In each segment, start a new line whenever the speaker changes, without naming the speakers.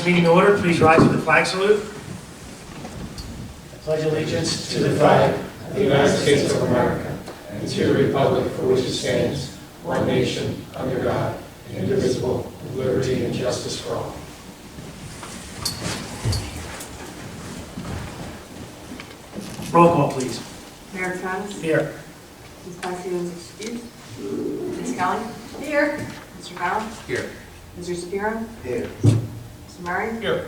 meeting to order. Please rise for the flag salute. I pledge allegiance
To the flag of the United States of America and to the republic for which it stands, one nation, under God, indivisible, with liberty and justice for all.
Roll call, please.
Mayor Travis.
Here.
Ms. Patsy is excused. Ms. Kelly. Here. Mr. Brown.
Here.
Mr. Shapiro.
Here.
Mr. Murray.
Here.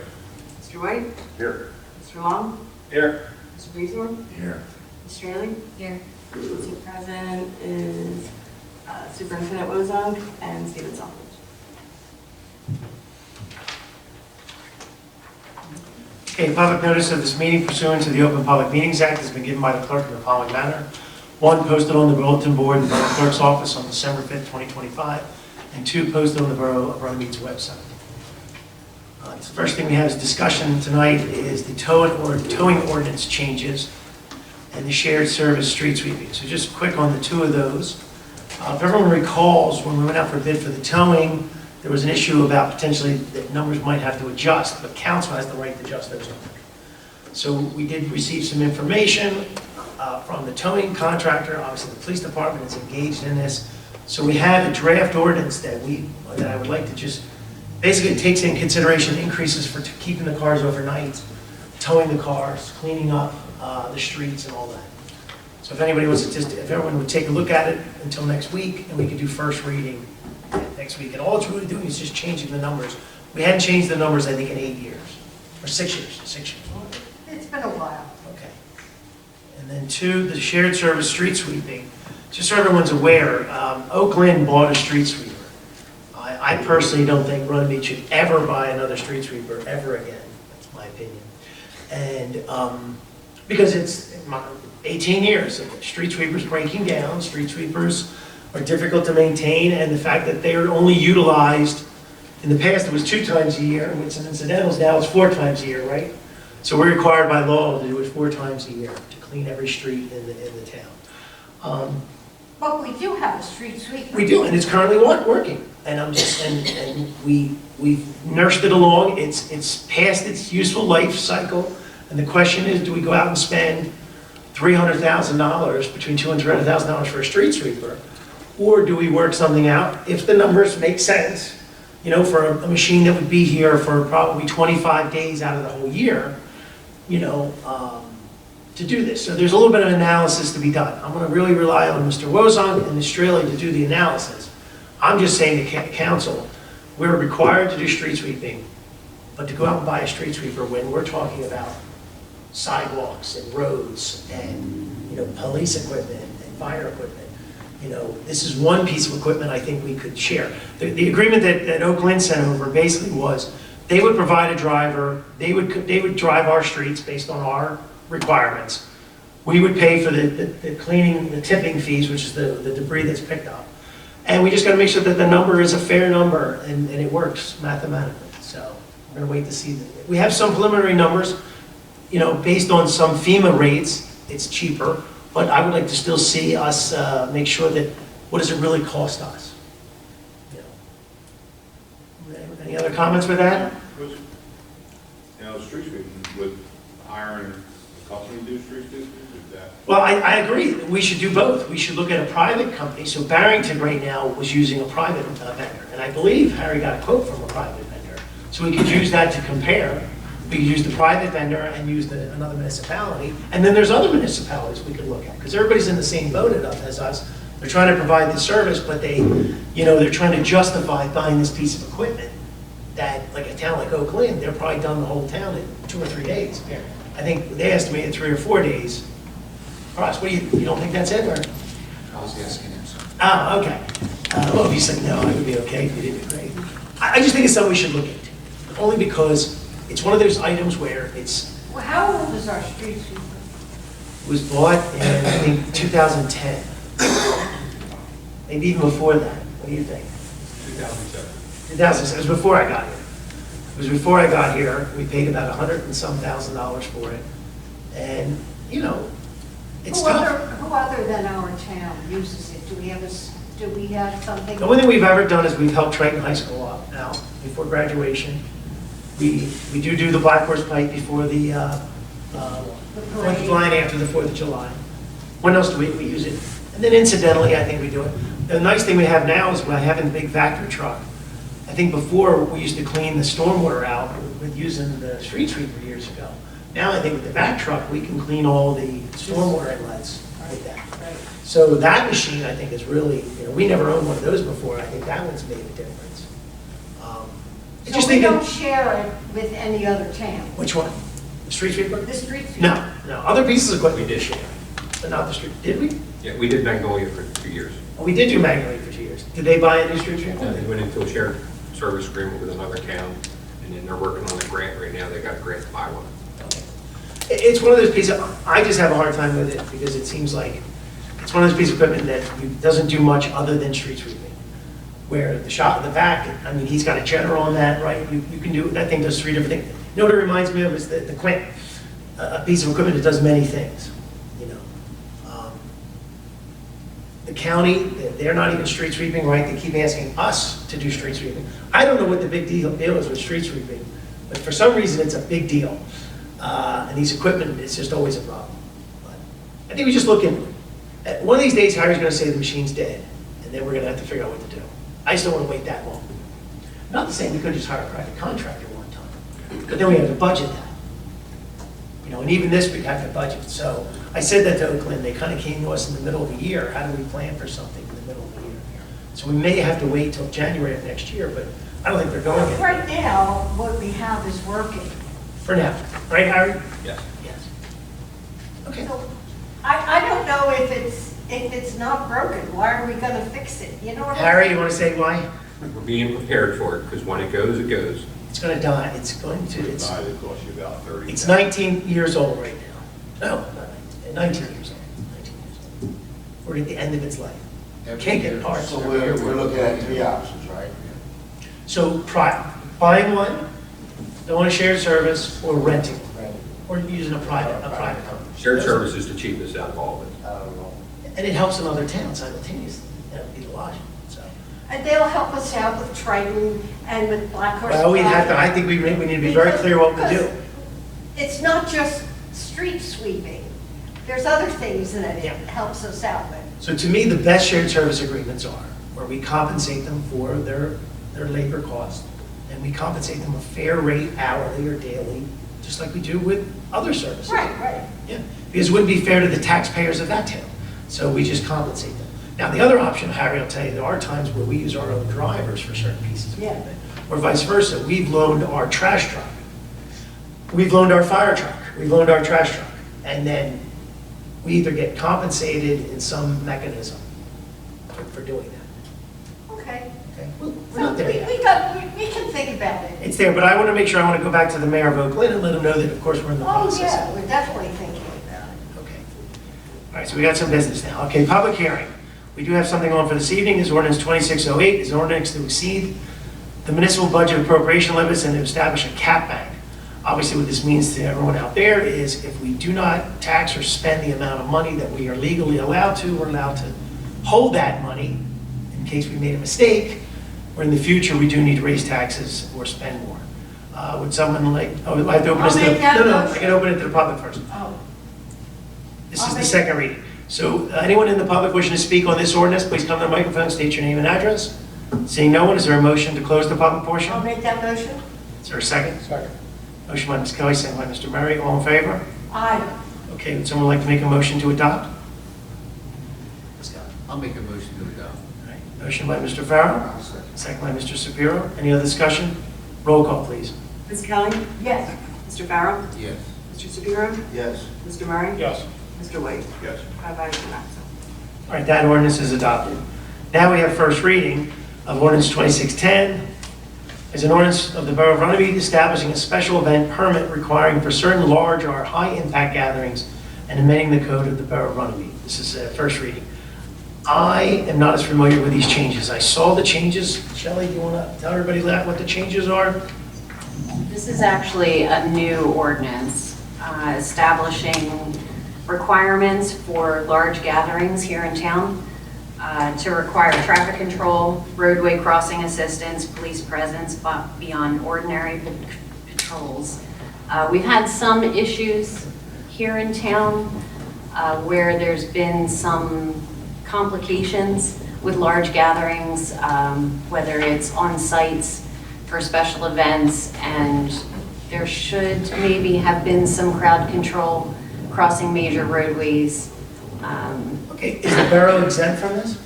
Mr. White.
Here.
Mr. Long.
Here.
Mr. Breesor.
Here.
Mr. Haley. Here. Mr. President is Superintendent Wozong and Stephen Selfridge.
Okay, public notice of this meeting pursuant to the Open Public Meetings Act has been given by the clerk in the following manner. One, posted on the bulletin board in the Borough Clerk's office on December 5th, 2025, and two, posted on the Borough of Runnemede's website. The first thing we have is discussion tonight is the towing ordinance changes and the shared service street sweeping. So just quick on the two of those. If everyone recalls, when we went out for bid for the towing, there was an issue about potentially that numbers might have to adjust, but council has the right to adjust those numbers. So we did receive some information from the towing contractor. Obviously, the police department is engaged in this. So we have a draft ordinance that I would like to just, basically it takes in consideration increases for keeping the cars overnight, towing the cars, cleaning up the streets and all that. So if anybody wants to if everyone would take a look at it until next week, and we could do first reading next week. And all it's really doing is just changing the numbers. We hadn't changed the numbers, I think, in 8 years, or 6 years, 6 years.
It's been a while.
Okay. And then two, the shared service street sweeping. Just so everyone's aware, Oak Lynn bought a street sweeper. I personally don't think Runnemede should ever buy another street sweeper ever again. That's my opinion. And because it's 18 years of street sweepers breaking down, street sweepers are difficult to maintain, and the fact that they are only utilized, in the past it was 2 times a year with some incidentals, now it's 4 times a year, right? So we're required by law to do it 4 times a year to clean every street in the town.
But we do have a street sweeper.
We do, and it's currently working. And we've nursed it along. It's past its useful life cycle. And the question is, do we go out and spend $300,000, between $200,000 and $300,000 for a street sweeper? Or do we work something out, if the numbers make sense, for a machine that would be here for probably 25 days out of the whole year, to do this. So there's a little bit of analysis to be done. I'm going to really rely on Mr. Wozong and Ms. Straley to do the analysis. I'm just saying to council, we're required to do street sweeping, but to go out and buy a street sweeper when we're talking about sidewalks and roads and police equipment and fire equipment, this is one piece of equipment I think we could share. The agreement that Oak Lynn sent over basically was they would provide a driver, they would drive our streets based on our requirements. We would pay for the cleaning, the tipping fees, which is the debris that's picked up. And we just got to make sure that the number is a fair number and it works mathematically. So we're going to wait to see. We have some preliminary numbers, based on some FEMA rates, it's cheaper, but I would like to still see us make sure that, what does it really cost us? Any other comments with that?
Street sweeping, would hiring a company do street sweeping?
Well, I agree. We should do both. We should look at a private company. So Barrington right now was using a private vendor. And I believe Harry got a quote from a private vendor. So we could use that to compare. We could use the private vendor and use another municipality. And then there's other municipalities we could look at. Because everybody's in the same boat as us. They're trying to provide the service, but they're trying to justify buying this piece of equipment that, like a town like Oak Lynn, they're probably done the whole town in 2 or 3 days. I think they estimated 3 or 4 days. Ross, what you don't think that's it, or?
I was asking him something.
Oh, okay. Well, if you said no, I would be okay if you did it great. I just think it's something we should look into, only because it's one of those items where
Well, how old is our street sweeper?
it was bought in, I think, 2010. Maybe even before that. What do you think?
2007.
2007. It was before I got here. It was before I got here. We paid about $100,000 and some for it. And, it's
Who
tough.
other than our town uses it? Do we have something?
The only thing we've ever done is we've helped Triton High School out before graduation. We do the Black Horse Pike before the 4th of July and after the 4th of July. When else do we use it? And then incidentally, I think we do it. The nice thing we have now is by having the big Vector truck. I think before, we used to clean the stormwater out with using the street sweeper years ago. Now, I think with the vac truck, we can clean all the stormwater inlets with that.
Right.
So that machine, I think, is really, we never owned one of those before. I think that one's made a difference. I
So
just
we
think,
don't share it with any other town?
which one? The street sweeper?
The street sweeper?
No. Other pieces of equipment
We did.
share, but not the street. Did we?
Yeah, we did Magnolia for 2 years.
Oh, we did do Magnolia for 2 years. Did they buy a new street sweeper?
They went into a shared service agreement with another town, and then they're working on a grant right now. They got a grant to buy one.
Okay. It's one of those pieces, I just have a hard time with it because it seems like it's one of those pieces of equipment that doesn't do much other than street sweeping. Where the shop in the back, I mean, he's got a general on that, right? You can do, that thing does 3 different things. You know what it reminds me of is the Quint, a piece of equipment that does many things, The county, they're not even street sweeping, right? They keep asking us to do street sweeping. I don't know what the big deal is with street sweeping, but for some reason, it's a big deal. And these equipment, it's just always a problem. But I think we just look into it. One of these days, Harry's gonna say the machine's dead, and then we're gonna have to figure out what to do. I just don't wanna wait that long. Not the same, we could just hire a private contractor one time, but then we have to budget that. And even this, we'd have to budget. So I said that to Oakland, they kind of came to us in the middle of the year. How do we plan for something in the middle of the year? So we may have to wait till January of next year, but I don't think they're going anywhere.
Right now, what we have is working.
For now. Right, Harry?
Yes.
Yes. Okay.
So I don't know if it's not broken, why are we gonna fix it? You know what I'm
Harry,
saying?
you want to say why?
We're being prepared for it, because when it goes, it goes.
It's going to die. It's going to,
It cost you about 30.
it's 19 years old right now. No, not 19 years old. 19 years old. We're at the end of its life. Can't get parts.
So we're looking at 3 options, right?
So buying one, doing a shared service, or renting,
Right.
or using a private company.
Shared service is the cheapest out of all of it.
I don't know.
And it helps in other towns simultaneously. That would be the logic, so.
And they'll help us out with Triton and with Black Horse.
Well, we have to,
Pike.
I think we need to be very clear what we do.
Because it's not just street sweeping. There's other things that it
Yeah.
helps us out with.
So to me, the best shared service agreements are where we compensate them for their labor cost, and we compensate them a fair rate hourly or daily, just like we do with other services.
Right.
Yeah, because it wouldn't be fair to the taxpayers of that town. So we just compensate them. Now, the other option, Harry will tell you, there are times where we use our own drivers for certain pieces of
Yeah.
equipment. Or vice versa. We've loaned our trash truck. We've loaned our fire truck. We've loaned our trash truck. And then we either get compensated in some mechanism for doing that.
Okay.
Okay? We're
So
not there yet.
we can think about it.
It's there, but I want to make sure, I want to go back to the mayor of Oakland and let him know that, of course, we're in the
Oh,
process.
yeah, we're definitely thinking about it.
Okay. All right, so we got some business now. Okay, public hearing. We do have something on for this evening. Is ordinance 2608, is an ordinance to exceed the municipal budget appropriation limits and to establish a cap bank. Obviously, what this means to everyone out there is if we do not tax or spend the amount of money that we are legally allowed to, we're allowed to hold that money in case we made a mistake, or in the future, we do need to raise taxes or spend more. Would someone like, oh, I have to open this to,
I'll make that
no, I
motion.
can open it to the public first.
Oh,
This
I'll
is the
make-
second reading. So anyone in the public wishing to speak on this ordinance, please come to the microphone, state your name and address. Seeing no one, is there a motion to close the public portion?
I'll make that motion.
Is there a second?
Second.
Motion by Ms. Kelly, second by Mr. Murray. All in favor?
Aye.
Okay, would someone like to make a motion to adopt? Ms. Kelly.
I'll make a motion to adopt.
All right. Motion by Mr. Farrow,
I'll second.
second by Mr. Shapiro. Any other discussion? Roll call, please.
Ms. Kelly?
Yes.
Mr. Farrow?
Yes.
Mr. Shapiro?
Yes.
Mr. Murray?
Yes.
Mr. White?
Yes.
5 ayes, 1 absent.
All right, that ordinance is adopted. Now we have first reading of ordinance 2610. Is an ordinance of the Borough of Runnemede establishing a special event permit requiring for certain large or high-impact gatherings and amending the code of the Borough of Runnemede. This is first reading. I am not as familiar with these changes. I saw the changes. Shelley, do you want to tell everybody what the changes are?
This is actually a new ordinance establishing requirements for large gatherings here in town to require traffic control, roadway crossing assistance, police presence beyond ordinary patrols. We've had some issues here in town where there's been some complications with large gatherings, whether it's on sites for special events, and there should maybe have been some crowd control crossing major roadways.
Okay, is the borough exempt from this?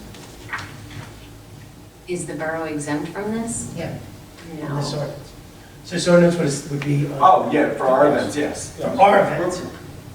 Is the borough exempt from this?
Yeah.
No.
From this ordinance? So this ordinance would be.
Oh, yeah, for our events, yes.
Our events.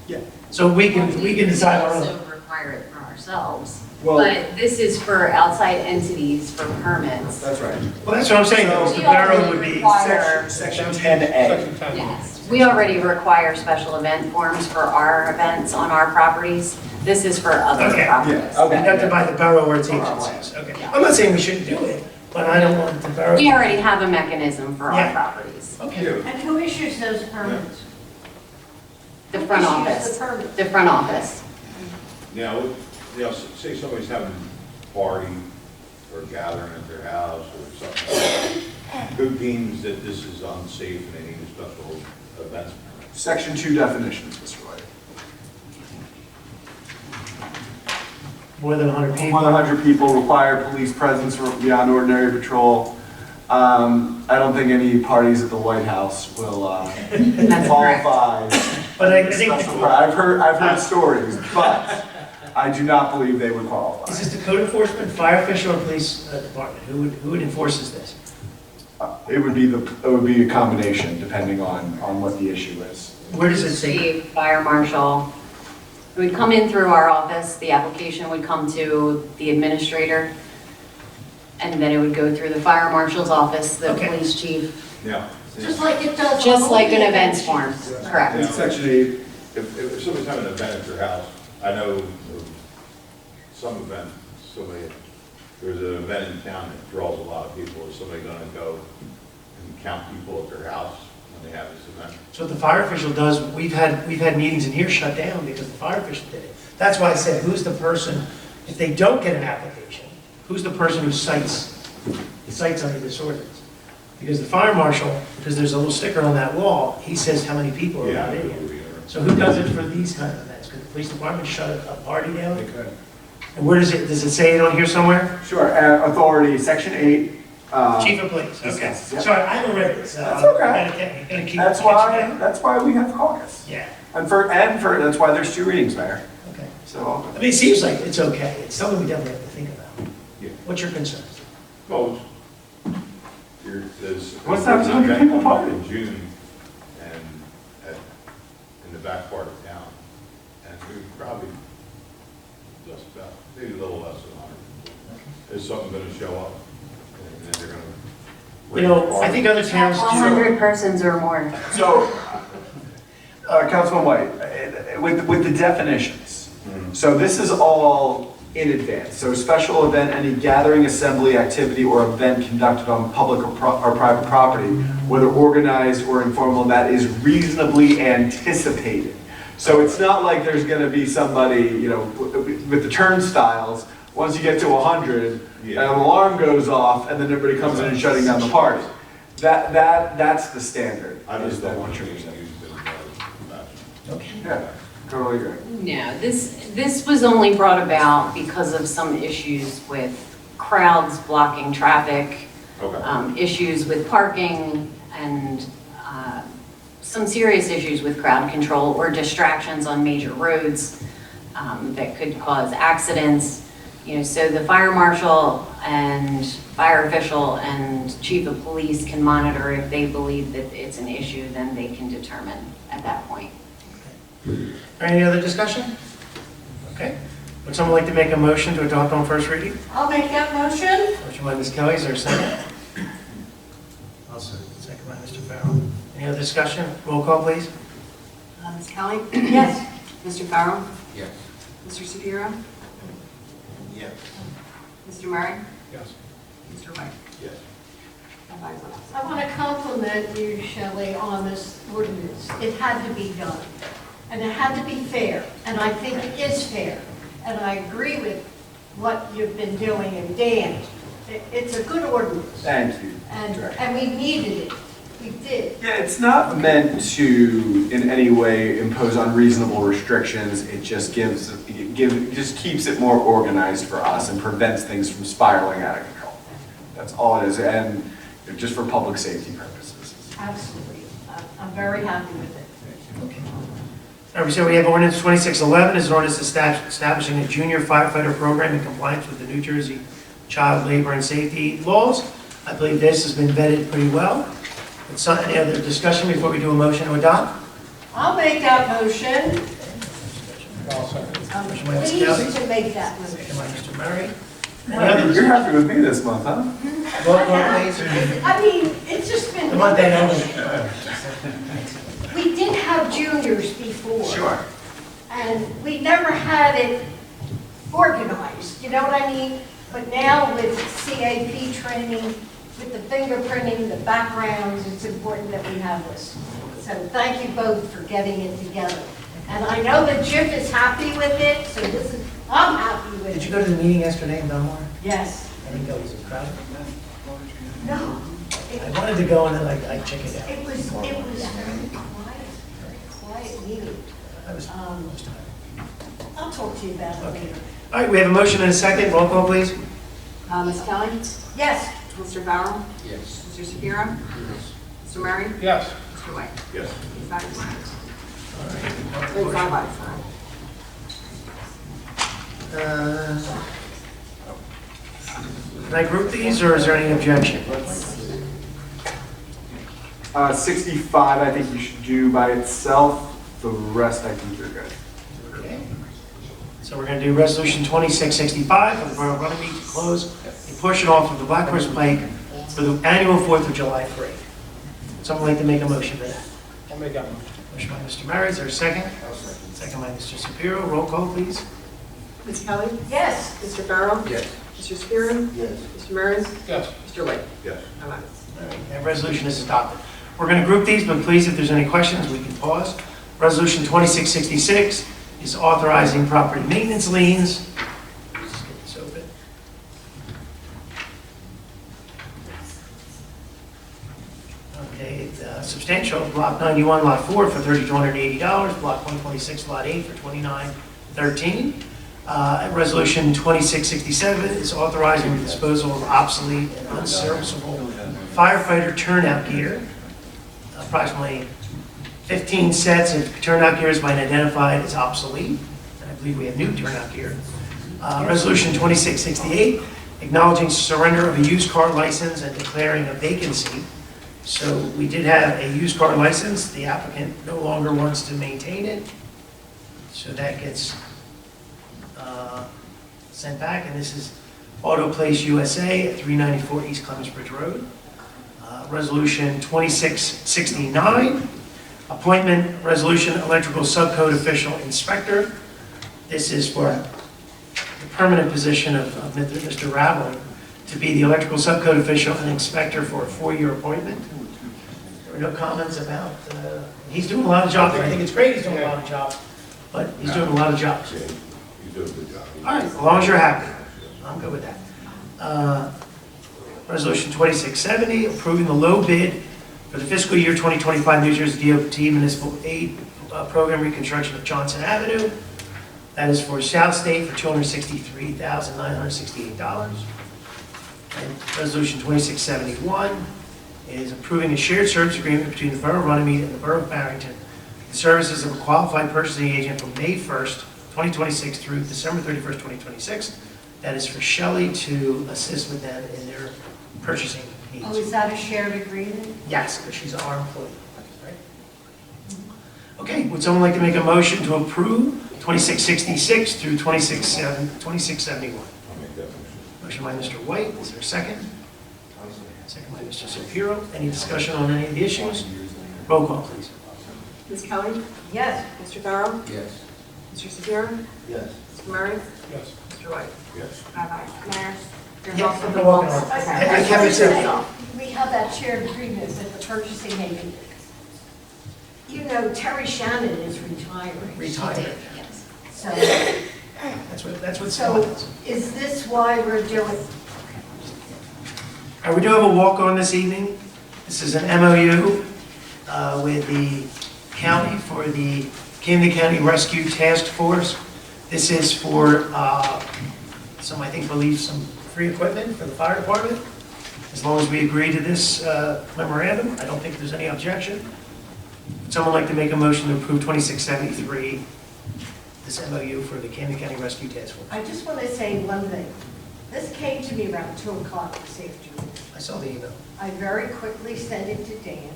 Yeah.
So we can decide our
We
own.
also require it for ourselves.
Well-
But this is for outside entities for permits.
That's right.
Well, that's what I'm saying, though, is the
We
borough
already
would be.
require-
Section 10A.
Yes, we already require special event forms for our events on our properties. This is for other
Okay.
properties.
Yeah, okay.
Conducted by the borough or its agencies, okay. I'm not saying we shouldn't do it, but I don't want the borough.
We already have a mechanism for our
Yeah.
properties.
Okay.
And who issues those permits?
The
Who
front
issues
office,
the permits?
the front office.
Now, say somebody's having a party or gathering at their house or something. Who deems that this is unsafe and they need a special events permit?
Section 2 definitions, Mr. White.
More than 100 people.
More than 100 people require police presence beyond ordinary patrol. I don't think any parties at the White House will
That's correct.
qualify.
But I think,
I've heard stories, but I do not believe they would qualify.
is this the code enforcement, fire official, or police department? Who would enforces this?
It would be a combination depending on what the issue is.
Where does it say?
Chief, fire marshal. It would come in through our office, the application would come to the administrator, and then it would go through the fire marshal's office, the
Okay.
police chief,
Now,
Just like it does. on
just
all
like
the
an events
events.
form,
In
correct.
Section 8,
if somebody's having an event at their house, I know of some event, there's an event in town that draws a lot of people. Is somebody gonna go and count people at their house when they have this event?
So what the fire official does, we've had meetings in here shut down because the fire official did it. That's why I said, who's the person, if they don't get an application, who's the person who cites under this ordinance? Because the fire marshal, because there's a little sticker on that wall, he says how many people are allowed in here. So who does it for these kind of events? Could the police department shut a party down?
they could.
And where does it say it on here somewhere?
Sure, authority, Section 8.
Chief of police, okay.
yes, yeah.
Sorry, I haven't read this.
That's okay.
Gonna keep.
That's why we have caucus.
Yeah,
And that's why there's 2 readings, Mayor.
okay.
So,
I mean, it seems like it's okay. It's something we definitely have to think about.
Yeah.
What's your concern?
Well,
What's that, 100 people party?
In June, and in the back part of town, and we probably just about, maybe a little less than 100. Is something going to show up, and then they're going to.
You know, I think other towns do.
100 persons or more.
so Councilman White, with the definitions, so this is all in advance. So special event, any gathering, assembly, activity, or event conducted on public or private property, whether organized or informal, that is reasonably anticipated. So it's not like there's going to be somebody, with the turnstiles, once you get to 100, and an alarm goes off, and then everybody comes in and shutting down the party. That's the standard.
I just don't want
you
you to use
to.
it as a
Okay.
Yeah, totally agree.
No, this was only brought about because of some issues with crowds blocking traffic,
Okay.
issues with parking, and some serious issues with crowd control or distractions on major roads that could cause accidents. So the fire marshal and fire official and chief of police can monitor. If they believe that it's an issue, then they can determine at that point.
Any other discussion? Okay. Would someone like to make a motion to adopt on first reading?
I'll make that motion.
Motion by Ms. Kelly, is there a second? I'll second. Second by Mr. Farrell. Any other discussion? Roll call, please.
Ms. Kelly?
Yes.
Mr. Farrell?
Yes.
Mr. Shapiro?
Yes.
Mr. Murray?
Yes.
Mr. White?
Yes.
And five votes.
I want to compliment you, Shelley, on this ordinance. It had to be done, and it had to be fair, and I think it is fair. And I agree with what you've been doing, and Dan, it's a good ordinance,
Thank you.
and we needed it. We did.
Yeah, it's not meant to in any way impose unreasonable restrictions. It just just keeps it more organized for us and prevents things from spiraling out of control. That's all it is, and just for public safety purposes.
Absolutely. I'm very happy with it.
All right, so we have ordinance 2611 is an ordinance establishing a junior firefighter program in compliance with the New Jersey child labor and safety laws. I believe this has been vetted pretty well. Any other discussion before we do a motion to adopt?
I'll make that motion. I'm
Motion by Ms.
pleased
Kelly.
to make that motion.
Second by Mr. Murray. Any other
You're happy with me this month, huh?
Roll call, please.
I mean, it's just been.
The month end
We did have juniors before.
Sure.
And we never had it organized, you know what I mean? But now with CAP training, with the fingerprinting, the backgrounds, it's important that we have this. So thank you both for getting it together. And I know that Jim is happy with it, so I'm happy with it.
Did you go to the meeting yesterday in Belmar?
Yes.
I didn't go, was it crowded?
No.
I wanted to go and then I checked it out.
It was very quiet meeting.
I was tired.
I'll talk to you about it later.
All right, we have a motion and a second. Roll call, please.
Ms. Kelly?
Yes.
Mr. Farrell?
Yes.
Mr. Shapiro? Mr. Murray?
Yes.
Mr. White?
Yes.
Five ayes. Five ayes, sorry.
Can I group these, or is there any objection?
65, I think you should do by itself. The rest, I think you're good.
Okay. So we're going to do Resolution 2665 for the Borough of Runnemede to close a portion off of the Black Horse Pike for the annual 4th of July parade. Someone like to make a motion for that?
I'll make that motion.
Motion by Mr. Murray, is there a second? Second by Mr. Shapiro. Roll call, please.
Ms. Kelly?
Yes.
Mr. Farrell?
Yes.
Mr. Shapiro?
Yes.
Mr. Murray?
Yes.
Mr. White?
Yes.
Five ayes.
All right, that resolution is adopted. We're going to group these, but please, if there's any questions, we can pause. Resolution 2666 is authorizing property maintenance liens. Let's get this open. Okay, substantial, Block 91, Lot 4 for $3,280, Block 126, Lot 8 for $2913. Resolution 2667 is authorizing the disposal of obsolete and unserviceable firefighter turnout gear. Approximately 15 sets of turnout gear has been identified as obsolete, and I believe we have new turnout gear. Resolution 2668, acknowledging surrender of a used car license and declaring a vacancy. So we did have a used car license, the applicant no longer wants to maintain it, so that gets sent back, and this is Auto Place USA at 394 East Clemens Bridge Road. Resolution 2669, appointment resolution electrical subcode official inspector. This is for the permanent position of Mr. Raveling to be the electrical subcode official and inspector for a 4-year appointment. There were no comments about, he's doing a lot of jobs. I think it's great he's doing a lot of jobs, but he's doing a lot of jobs.
You do a good job.
All right, as long as you're happy, I'm good with that. Resolution 2670, approving the low bid for the fiscal year 2025 New Jersey DOT Municipal Aid Program reconstruction of Johnson Avenue. That is for South State for $263,968. And Resolution 2671 is approving a shared service agreement between the Borough of Runnemede and the Borough of Barrington. The services of a qualified purchasing agent from May 1st, 2026 through December 31st, 2026. That is for Shelley to assist with them in their purchasing needs.
Oh, is that a shared agreement?
Yes, because she's our employee, right? Okay, would someone like to make a motion to approve 2666 through 2671?
I'll make that motion.
Motion by Mr. White, is there a second? Second by Mr. Shapiro. Any discussion on any of the issues? Roll call, please.
Ms. Kelly?
Yes.
Mr. Farrell?
Yes.
Mr. Shapiro?
Yes.
Mr. Murray?
Yes.
Mr. White?
Yes.
Five ayes. Mayor? You're
Yeah,
welcome.
you're welcome.
Okay.
I kept it simple.
We have that shared agreement with the purchasing agent. You know, Terry Shannon is retiring.
Retired.
Yes. So,
That's what's
so is this why we're doing?
We do have a walk-on this evening, This is an MOU with the county for the Camden County Rescue Task Force. This is for some, I think, some free equipment for the fire department. As long as we agree to this memorandum, I don't think there's any objection. Would someone like to make a motion to approve 2673, this MOU for the Camden County Rescue Task Force?
I just want to say one thing. This came to me around 2 o'clock this afternoon.
I saw the email.
I very quickly sent it to Dan.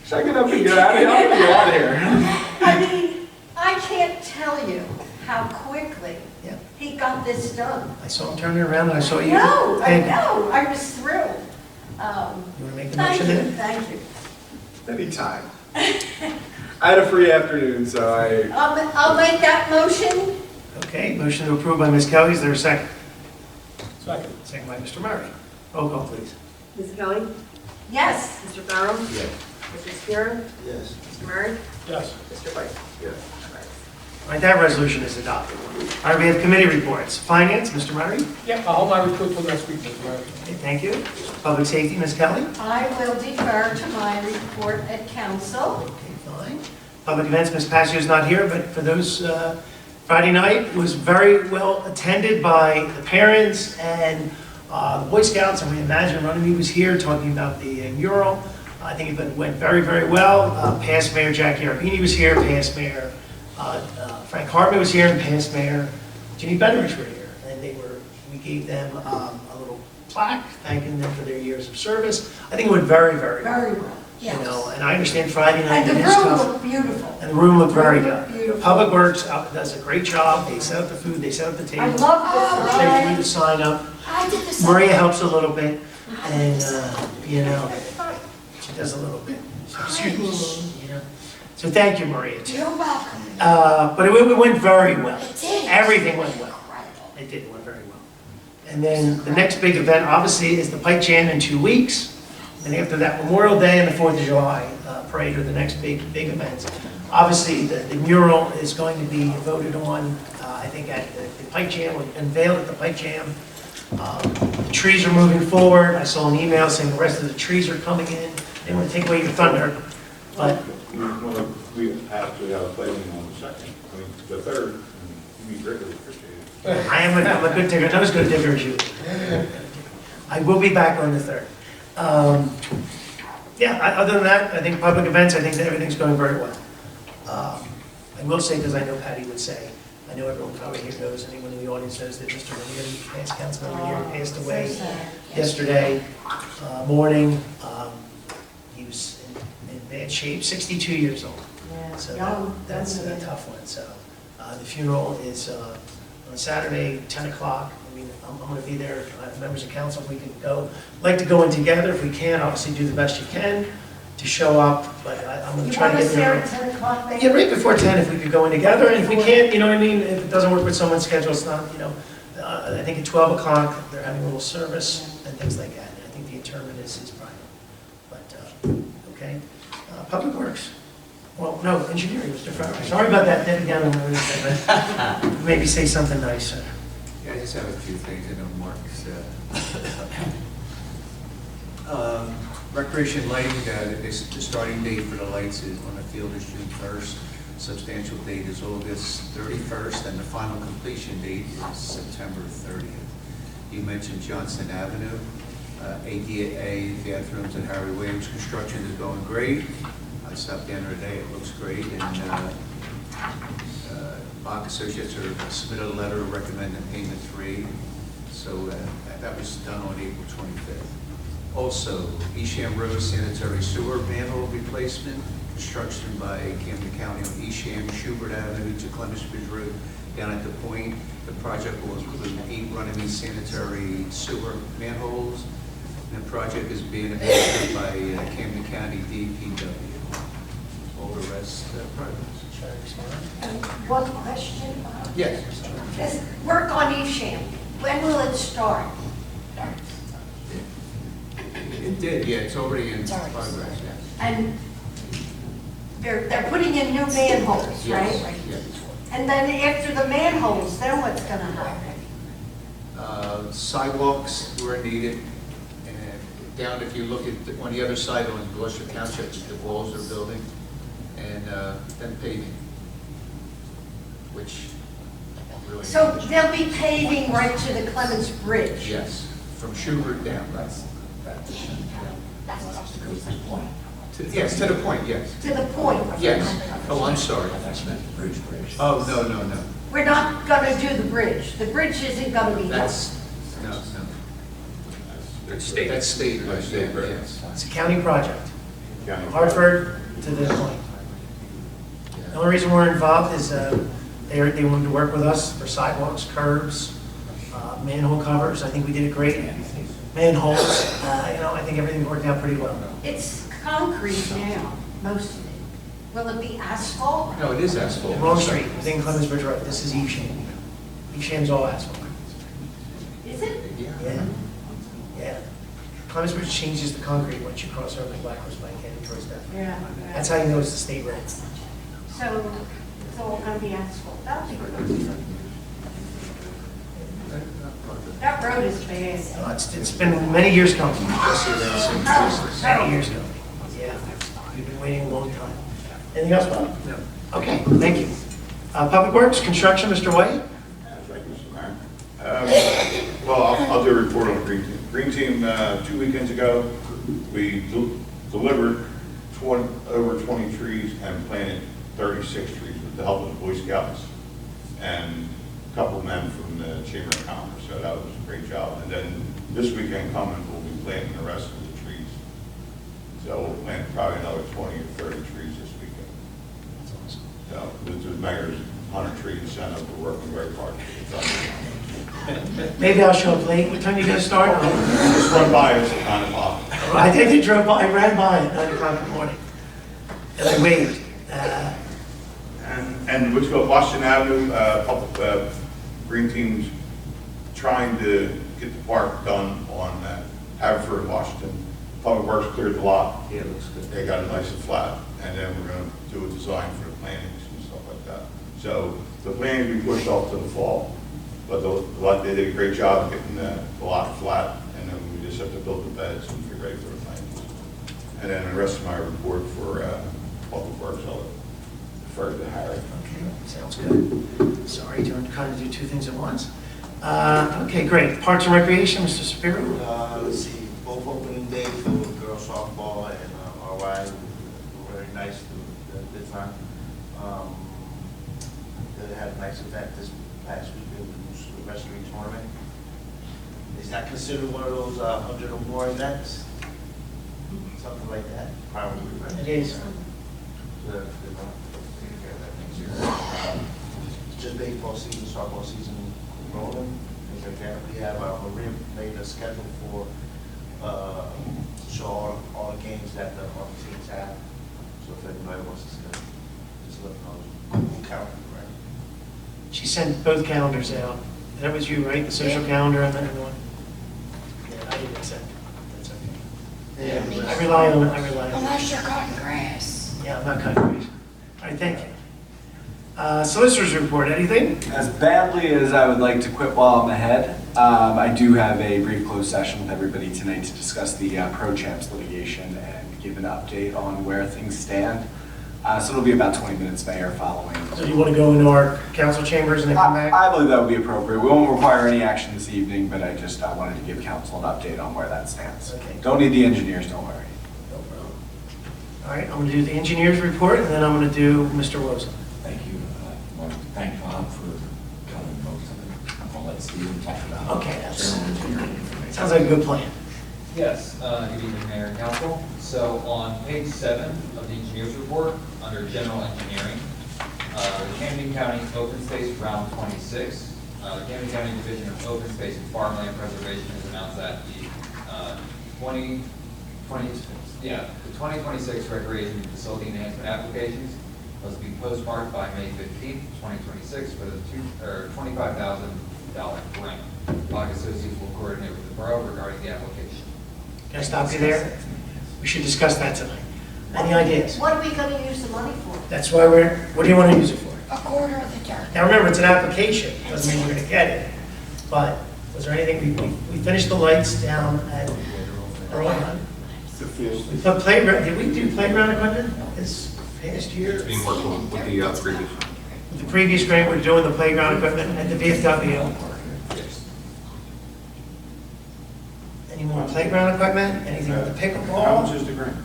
Should I get up and get out of here? I'm gonna get out of here.
I mean, I can't tell you how quickly
Yeah.
he got this done.
I saw him turn it around, and I saw you.
No, I
And
know, I was thrilled.
You want to make the
Thank
motion
you,
then?
thank you.
Anytime. I had a free afternoon, so
I'll make that motion.
Okay, motion to approve by Ms. Kelly. Is there a second? Second. Second by Mr. Murray. Roll call, please.
Ms. Kelly?
Yes.
Mr. Farrell?
Yes.
Mr. Spear?
Yes.
Mr. Murray?
Yes.
Mr. White?
Yes.
All right, that resolution is adopted. All right, we have committee reports. Finance, Mr. Murray.
Yeah, I'll hold my report till next week, Mr. Mayor.
Okay, thank you. Public safety, Ms. Kelly.
I will defer to my report at council.
Okay, fine. Public events, Ms. Passio is not here, but for those, Friday night was very well attended by the parents and the Boy Scouts, and we imagine Runnemede was here talking about the mural. I think it went very, very well. Past Mayor Jackie Arpini was here, past Mayor Frank Hartman was here, and past Mayor Ginny Benrich were here. And we gave them a little plaque thanking them for their years of service. I think it went very, very well.
Very well,
You
yes.
know, and I understand Friday night
And the
it is
room
tough.
looked beautiful.
And the room looked very
Room looked
good.
beautiful.
Public Works does a great job. They set up the food, they set up the
I
table.
love this.
They threw the sign up.
I did the same.
Maria helps a little bit, and, you know, she does a little bit. You know. So thank you, Maria, too.
You're welcome.
But it went very well.
It did.
Everything went well. It did, went very well. And then the next big event, obviously, is the Pike Jam in 2 weeks. And after that, Memorial Day and the 4th of July parade are the next big events. Obviously, the mural is going to be voted on, I think, at the Pike Jam, unveiled at the Pike Jam. The trees are moving forward. I saw an email saying the rest of the trees are coming in. They want to take away your thunder, but
We actually have a planning on the second, the third, and we greatly appreciate it.
I'm a good digger, not as good a digger as you. I will be back on the 3rd. Yeah, other than that, I think public events, I think that everything's going very well. I will say, because I know Patty would say, I know everyone probably here knows, anyone in the audience knows that Mr. Runnemede, past councilman Runnemede, passed away
So sad.
yesterday morning. He was in bad shape, 62 years old.
Yeah,
So
young,
that's
young
a
man.
tough one. So the funeral is on Saturday, 10 o'clock. I mean, I'm going to be there. Members of council, if we can go, like to go in together. If we can, obviously do the best you can to show up. But I'm going
You
to try
want
to
us
get
there
there.
at 10 o'clock, maybe?
Yeah, right before 10 if we could go in together. And if we can't, you know what I mean? If it doesn't work with someone's schedule, it's not, you know. I think at 12 o'clock, they're having a little service and things like that. And I think the interment is private. But, okay. Public Works. Well, no, engineering, Mr. Farrar. Sorry about that, Debbie down on the maybe say something nicer.
Yeah, I just have a few things. I know Mark said. Recreation lighting, the starting date for the lights is on the field is June 1st. Substantial date is August 31st, and the final completion date is September 30th. You mentioned Johnson Avenue. ADA bathrooms at Harry Williams. Construction is going great. I stopped the end of the day, it looks great, and Bach Associates are submitted a letter recommending payment 3, so that was done on April 25th. Also, Easham Road sanitary sewer manhole replacement, construction by Camden County on Easham, Schubert Avenue to Clemens Bridge Road down at the point. The project will include 8 Runnemede sanitary sewer manholes. The project is being administered by Camden County DPW. All the rest projects.
One question, Bob.
Yes.
This work on Evesham, when will it start?
It did, yeah, it's already in progress, yes.
And they're putting in new manholes,
Yes,
right?
yes.
And then after the manholes, then what's gonna happen?
Sidewalks where needed, down, if you look at, on the other side on Gloucester Township, the walls they're building, and then paving, which really.
So they'll be paving right to the Clemens Bridge?
Yes, from Schubert down. Yes, to the point, yes.
To the point?
Yes. Oh, I'm sorry. Oh, no.
We're not gonna do the bridge. The bridge isn't gonna be done.
That's, no.
It's state.
That's state, right,
That's state, right.
yes.
It's a county project.
County.
Hartford to this point. The only reason we're involved is they wanted to work with us for sidewalks, curbs, manhole covers. I think we did a great manholes. I think everything worked out pretty well.
It's concrete now, most of it. Will it be asphalt?
No, it is asphalt.
Wrong street, I think Clemens Bridge Road. This is Evesham. Evesham's all asphalt.
Is it?
Yeah. Yeah. Clemens Bridge changes the concrete once you cross over the Black Horse Bank heading towards that.
Yeah.
That's how you know it's the state road.
So it's all gonna be asphalt. That'll be good. That road is bad.
It's been many years coming. Many years coming. Yeah. We've been waiting a long time. Anything else, Bob?
No.
Okay, thank you. Public Works, Construction, Mr. White?
Thank you, Mr. Mayor. Well, I'll do a report on the Green Team. Green Team, 2 weekends ago, we delivered over 20 trees and planted 36 trees with the help of the Boy Scouts and a couple of men from the Chamber of Commerce. So that was a great job. And then this weekend coming, we'll be planting the rest of the trees. So we'll plant probably another 20 or 30 trees this weekend.
That's awesome.
So the mayor's 100-tree incentive, we're working very hard.
Maybe I'll show up late. What time are you going to start?
Just run by us at 9 o'clock.
I think they drove by, ran by at 9 o'clock in the morning. And I waved.
And let's go Washington Avenue, Green Team's trying to get the park done on Haverford, Washington. Public Works cleared the lot.
Yeah, it looks good.
They got it nice and flat, and then we're gonna do a design for the plantings and stuff like that. So the plantings we pushed off to the fall, but they did a great job of getting the lot flat, and then we just have to build the beds and get ready for the plantings. And then the rest of my report for Public Works, I'll defer to Harry.
Okay, sounds good. Sorry to kind of do two things at once. Okay, great. Parks and Recreation, Mr. Shapiro?
Let's see, both opening day for girls softball and RY were very nice this time. They had a nice event this past weekend, the Wrestling Tournament. Is that considered one of those 100 or more events? Something like that, probably, right?
It is.
Just baseball season, softball season rolling, things like that. We have Maria made a schedule for show all the games that the other teams have. So if anybody wants to schedule, just let them know. Google calendar, right?
She sent both calendars out. That was you, right? The social calendar and then the one? Yeah, I didn't accept it. That's okay. Yeah, I rely on it.
Unless you're cutting grass.
Yeah, I'm not cutting grass. All right, thank you. Solicitors report, anything?
As badly as I would like to quit while I'm ahead, I do have a brief closed session with everybody tonight to discuss the pro champs litigation and give an update on where things stand. So it'll be about 20 minutes, Mayor, following.
So you want to go into our council chambers and then come back?
I believe that would be appropriate. We won't require any action this evening, but I just wanted to give council an update on where that stands.
Okay.
Don't need the engineers, don't worry.
No problem. All right, I'm going to do the engineer's report, and then I'm going to do Mr. Rosa.
Thank you. I want to thank Bob for covering most of it. I'm going to let Stephen talk about
Okay, that's-
general engineering information.
Sounds like a good plan.
Yes, good evening, Mayor and Council. So on page 7 of the engineer's report, under general engineering, the Camden County Open Space Round 26, the Camden County Division of Open Space and Farmland Preservation has announced that the 2026 recreation and facility enhancement applications must be postmarked by May 15th, 2026 for the $25,000 grant. Block Associates will coordinate with the borough regarding the application.
Can I stop you there? We should discuss that tonight. Any ideas?
What are we gonna use the money for?
That's why what do you want to use it for?
A quarter of the dirt.
Now, remember, it's an application, doesn't mean we're going to get it. But was there anything, we finished the lights down at Borough money.
The field.
We put playground, did we do playground equipment this past year?
It's being worked on with the previous.
The previous grant, we're doing the playground equipment at the VFW. Any more playground equipment? Anything with the
How
pickleball?
much is the grant?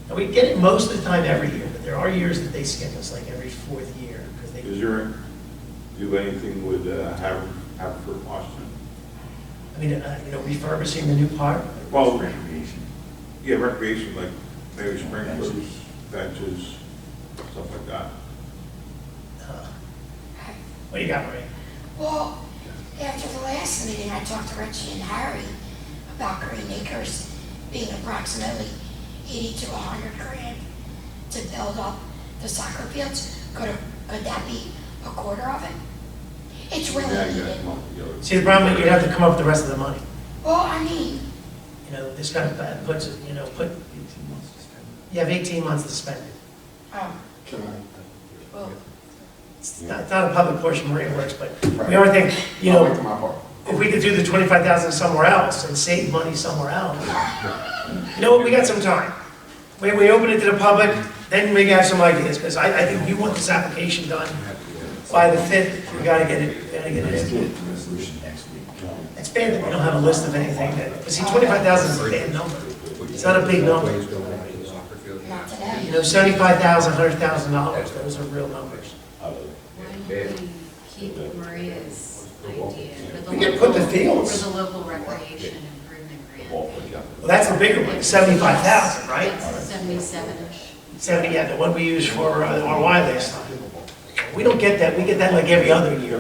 And we get it most of the time every year, but there are years that they skip us, like every fourth year, because they,
Is there, do anything with Haverford, Washington?
I mean, refurbishing the new park.
Well, yeah, recreation, like maybe sprinklers, benches, stuff like that.
What do you got, Marie?
Well, after the last meeting, I talked to Richie and Harry about Green Acres being approximately 80 to 100 grand to build up the soccer fields. Could that be a quarter of it? It's really
Yeah, you
needed.
gotta come up together.
See, the problem is you'd have to come up with the rest of the money.
Well, I mean,
This kind of puts, you have 18 months to spend it.
well,
It's not a public portion where it works, but we are thinking, if we could do the 25,000 somewhere else and save money somewhere else. You know what, we got some time. We open it to the public, then we got some ideas, because I think you want this application done by the 5th, we gotta get it in. It's bad that we don't have a list of anything but see, 25,000 is a bad number. It's not a big number.
not today.
$75,000, $100,000, those are real numbers.
Why don't we keep Maria's idea for
We could put the fields.
For the local recreation improvement grant?
Well, that's the bigger one, 75,000, right?
77-ish.
70, yeah, the one we used for RY last time. We don't get that, we get that like every other year.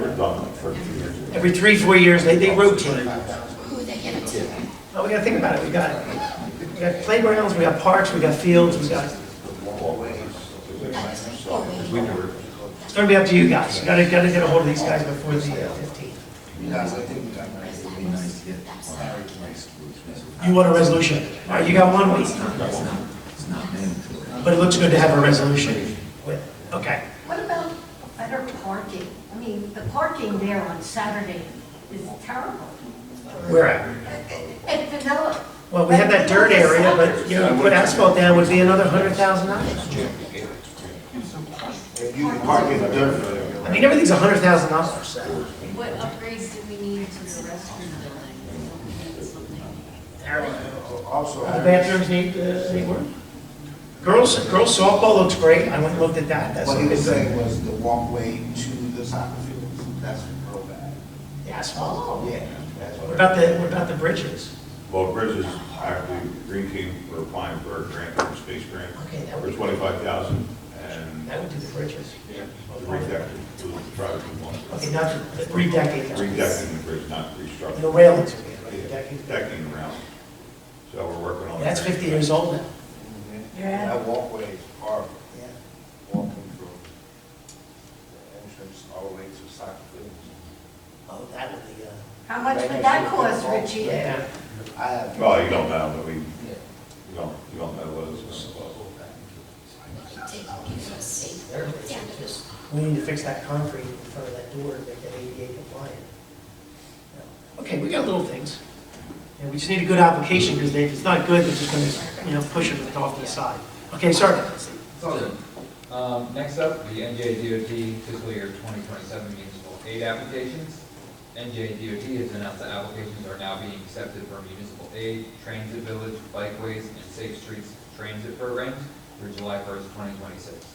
Every 3-4 years, they rotate.
Who they give it to?
Oh, we gotta think about it, we got playgrounds, we got parks, we got fields, we got, it's gonna be up to you guys. You gotta get a hold of these guys before the 15th. You want a resolution? All right, you got 1 week. But it looks good to have a resolution with, okay.
What about better parking? I mean, the parking there on Saturday is terrible.
Where at?
At Vanilla.
Well, we have that dirt area, but, put asphalt down would be another $100,000.
You can park in the dirt.
I mean, everything's $100,000, so.
What upgrades do we need to the restroom building?
Also,
The bathrooms need work. Girls softball looks great. I went and looked at that. That's
what
a
he
good
was
thing.
saying was the walkway to the soccer fields, that's real bad.
The asphalt.
Yeah, that's
What
what.
about the bridges?
Well, bridges, actually, Green Team, we're applying for a grant, for a space grant,
Okay, that
for
would,
25,000, and
that would do the bridges.
the redecking, to try to do one.
Okay, not the redecking.
Redecking the bridge, not
The
restructuring.
railings, redecking.
Decking around. So we're working on.
That's 50 years old now.
Yeah.
That walkway is horrible,
Yeah.
walking from the entrance all the way to soccer fields.
Oh, that would be,
How much would that cost, Richie?
yeah.
I have.
Well, you don't know, but you don't know what it's going to cost.
Gives us safe damages.
We need to fix that concrete in front of that door to make that ADA compliant. Okay, we got little things. And we just need a good application, because if it's not good, they're just gonna, push it off to the side. Okay, sorry.
Next up, the NJ DOT fiscal year 2027 municipal aid applications. NJ DOT has announced that applications are now being accepted for municipal aid, transit village, bikeways, and safe streets transit programs through July 1st, 2026.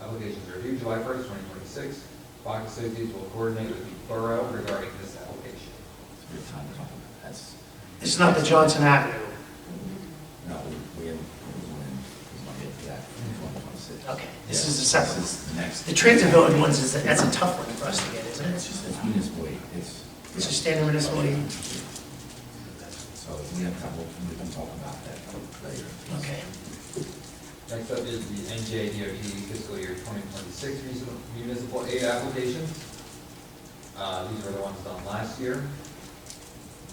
Applications are due July 1st, 2026. Caucus associates will coordinate with the borough regarding this application.
It's not the Johnson Avenue.
No, we haven't, get to that.
Okay, this is a separate.
The next.
The transit village ones, that's a tough one for us to get, isn't
It's
it?
just, it's municipal aid,
This is standard municipal aid.
so we have couple, we can talk about that later.
Okay.
Next up is the NJ DOT fiscal year 2026 municipal aid applications. These are the ones done last year.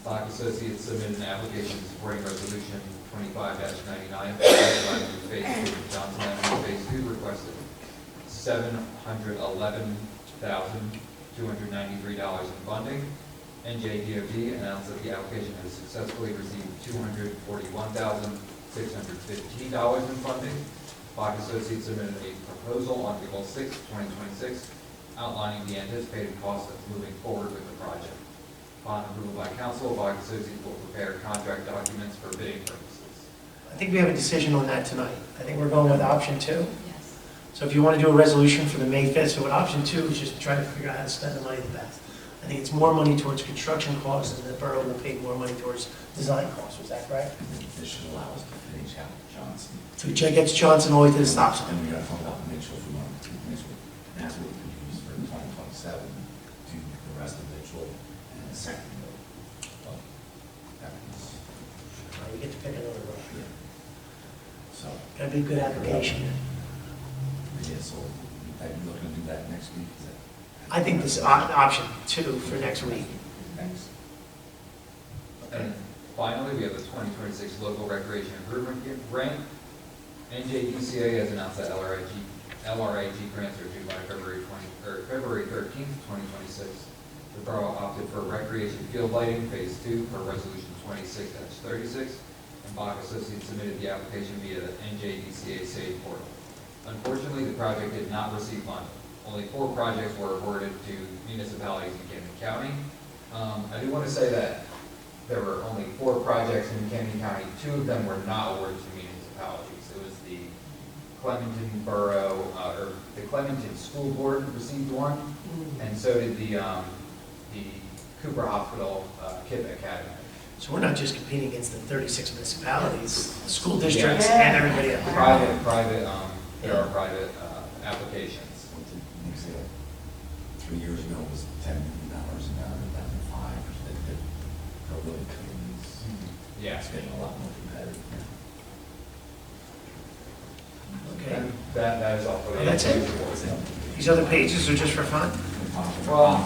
Caucus associates submitted an application supporting resolution 25-99, phase 2 of Johnson Avenue phase 2 requested $711,293 in funding, NJDOT announced that the application has successfully received $241,615 in funding. Bach Associates submitted a proposal on April 6, 2026, outlining the anticipated cost of moving forward with the project. Upon approval by council, Bach Associates will prepare contract documents for bidding purposes.
I think we have a decision on that tonight. I think we're going with option 2.
Yes.
So if you want to do a resolution for the May 5th, so what option 2 is just trying to figure out how to spend the money the best. I think it's more money towards construction costs, and the borough will pay more money towards design costs. Was that correct?
This should allow us to finish out Johnson.
So Jack gets Johnson all the way to the stop sign.
And we gotta talk about Mitchell if we want to keep Mitchell. And that's what we could use for 2027 to the rest of Mitchell and the second road. But that is,
We get to pick another road.
yeah. So,
That'd be a good application.
yeah, so are you looking to do that next week? Is that?
I think this option 2 for next week.
Thanks.
And finally, we have the 2026 Local Recreation Improvement Grant. NJDCA has announced that LRIG grants are due by February 13th, 2026. The borough opted for recreation field lighting Phase 2 per Resolution 26-36, and Bach Associates submitted the application via the NJDCA SAVE portal. Unfortunately, the project did not receive funding. Only 4 projects were awarded to municipalities in Camden County. I do want to say that there were only 4 projects in Camden County. 2 of them were not awarded to municipalities. It was the Clementon Borough, or the Clementon School Board received one, and so did the Cooper Hospital KIPP Academy.
So we're not just competing against the 36 municipalities, the school districts, and everybody else.
There are private applications.
What did Nick say? 3 years ago it was $10 million, and now they're down to 5. They're really cutting these.
Yeah.
It's getting a lot more competitive now.
Okay.
And that is all for the.
That's it? These other pages are just for fun?
Well.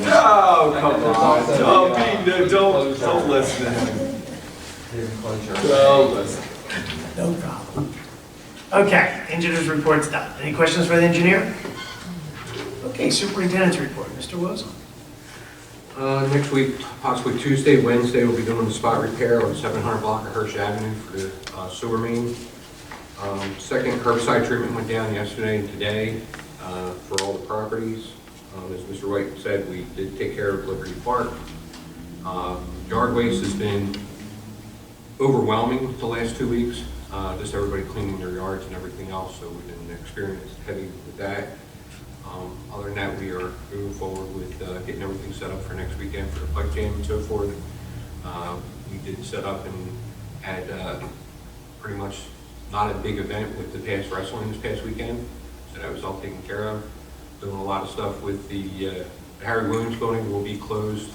No, come on, don't listen. Don't listen.
No problem. Okay, engineer's report's done. Any questions for the engineer? Okay, superintendent's report, Mr. Wilson.
Next week, possibly Tuesday, Wednesday, we'll be doing the spot repair on 700 block of Hirsch Avenue for the sewer main. Second curbside treatment went down yesterday and today for all the properties. As Mr. White said, we did take care of Liberty Park. Yard waste has been overwhelming the last 2 weeks. Just everybody cleaning their yards and everything else, so we've been experienced heavy with that. Other than that, we are moving forward with getting everything set up for next weekend for the pipe jam and so forth. We did set up and had pretty much not a big event with the past wrestling this past weekend, so that was all taken care of. Doing a lot of stuff with the Harry Williams building will be closed.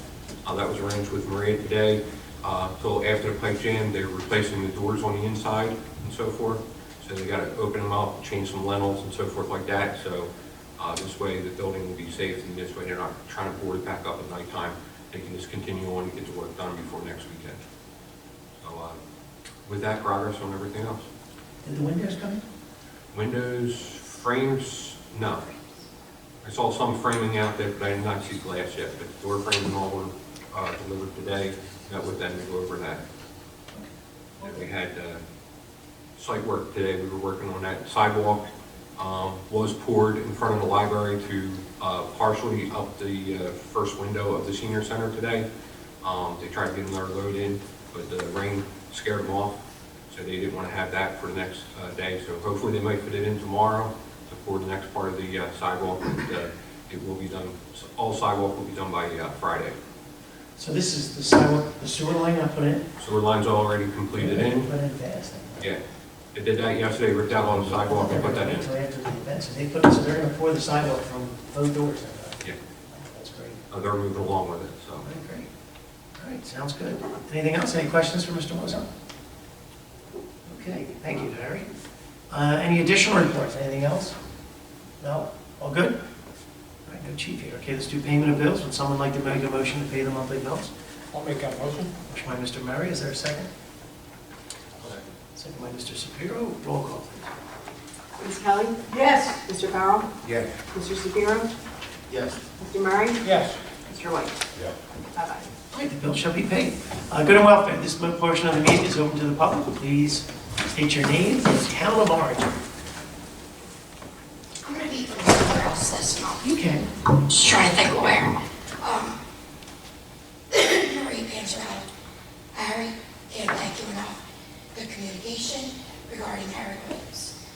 That was arranged with Maria today. Till after the pipe jam, they're replacing the doors on the inside and so forth. So they got to open them up, change some lintels and so forth like that. So this way the building will be safe, and this way they're not trying to board it back up at nighttime. They can just continue on and get the work done before next weekend. So with that, progress on everything else.
Did the windows come in?
Windows, frames, no. I saw some framing out there, but I did not see glass yet. But the door frame and all were delivered today. Met with them to go over that. And we had site work today. We were working on that sidewalk. Was poured in front of the library to partially up the first window of the senior center today. They tried to get another load in, but the rain scared them off. So they didn't want to have that for the next day. So hopefully they might fit it in tomorrow to pour the next part of the sidewalk. But, it will be done, all sidewalk will be done by Friday.
So this is the sidewalk, the sewer line I put in?
Sewer line's already completed in.
Put in fast.
Yeah. They did that yesterday, ripped out all the sidewalk and put that in.
Until after the event, so they're going to pour the sidewalk from both doors.
Yeah.
That's great.
They're moving along with it, so.
All right, great. All right, sounds good. Anything else? Any questions for Mr. Wilson? Okay, thank you, Harry. Any additional reports? Anything else? No? All good? All right, no chief here. Okay, let's do payment of bills. Would someone like to make a motion to pay the monthly bills?
I'll make that motion.
Motion by Mr. Murray. Is there a second? Second by Mr. Shapiro. Roll call, please.
Ms. Kelly?
Yes.
Mr. Farrell?
Yes.
Mr. Shapiro?
Yes.
Mr. Murray?
Yes.
Mr. Mr. White?
Yeah.
Bye-bye.
All right, the bill shall be paid. Good and welfare, this portion of the meeting is open to the public. Please state your name and town of origin.
I'm gonna be from somewhere else this month.
You can.
Just trying to think where. Marie Panzerella, Harry, can't thank you enough. The communication regarding Harry Williams.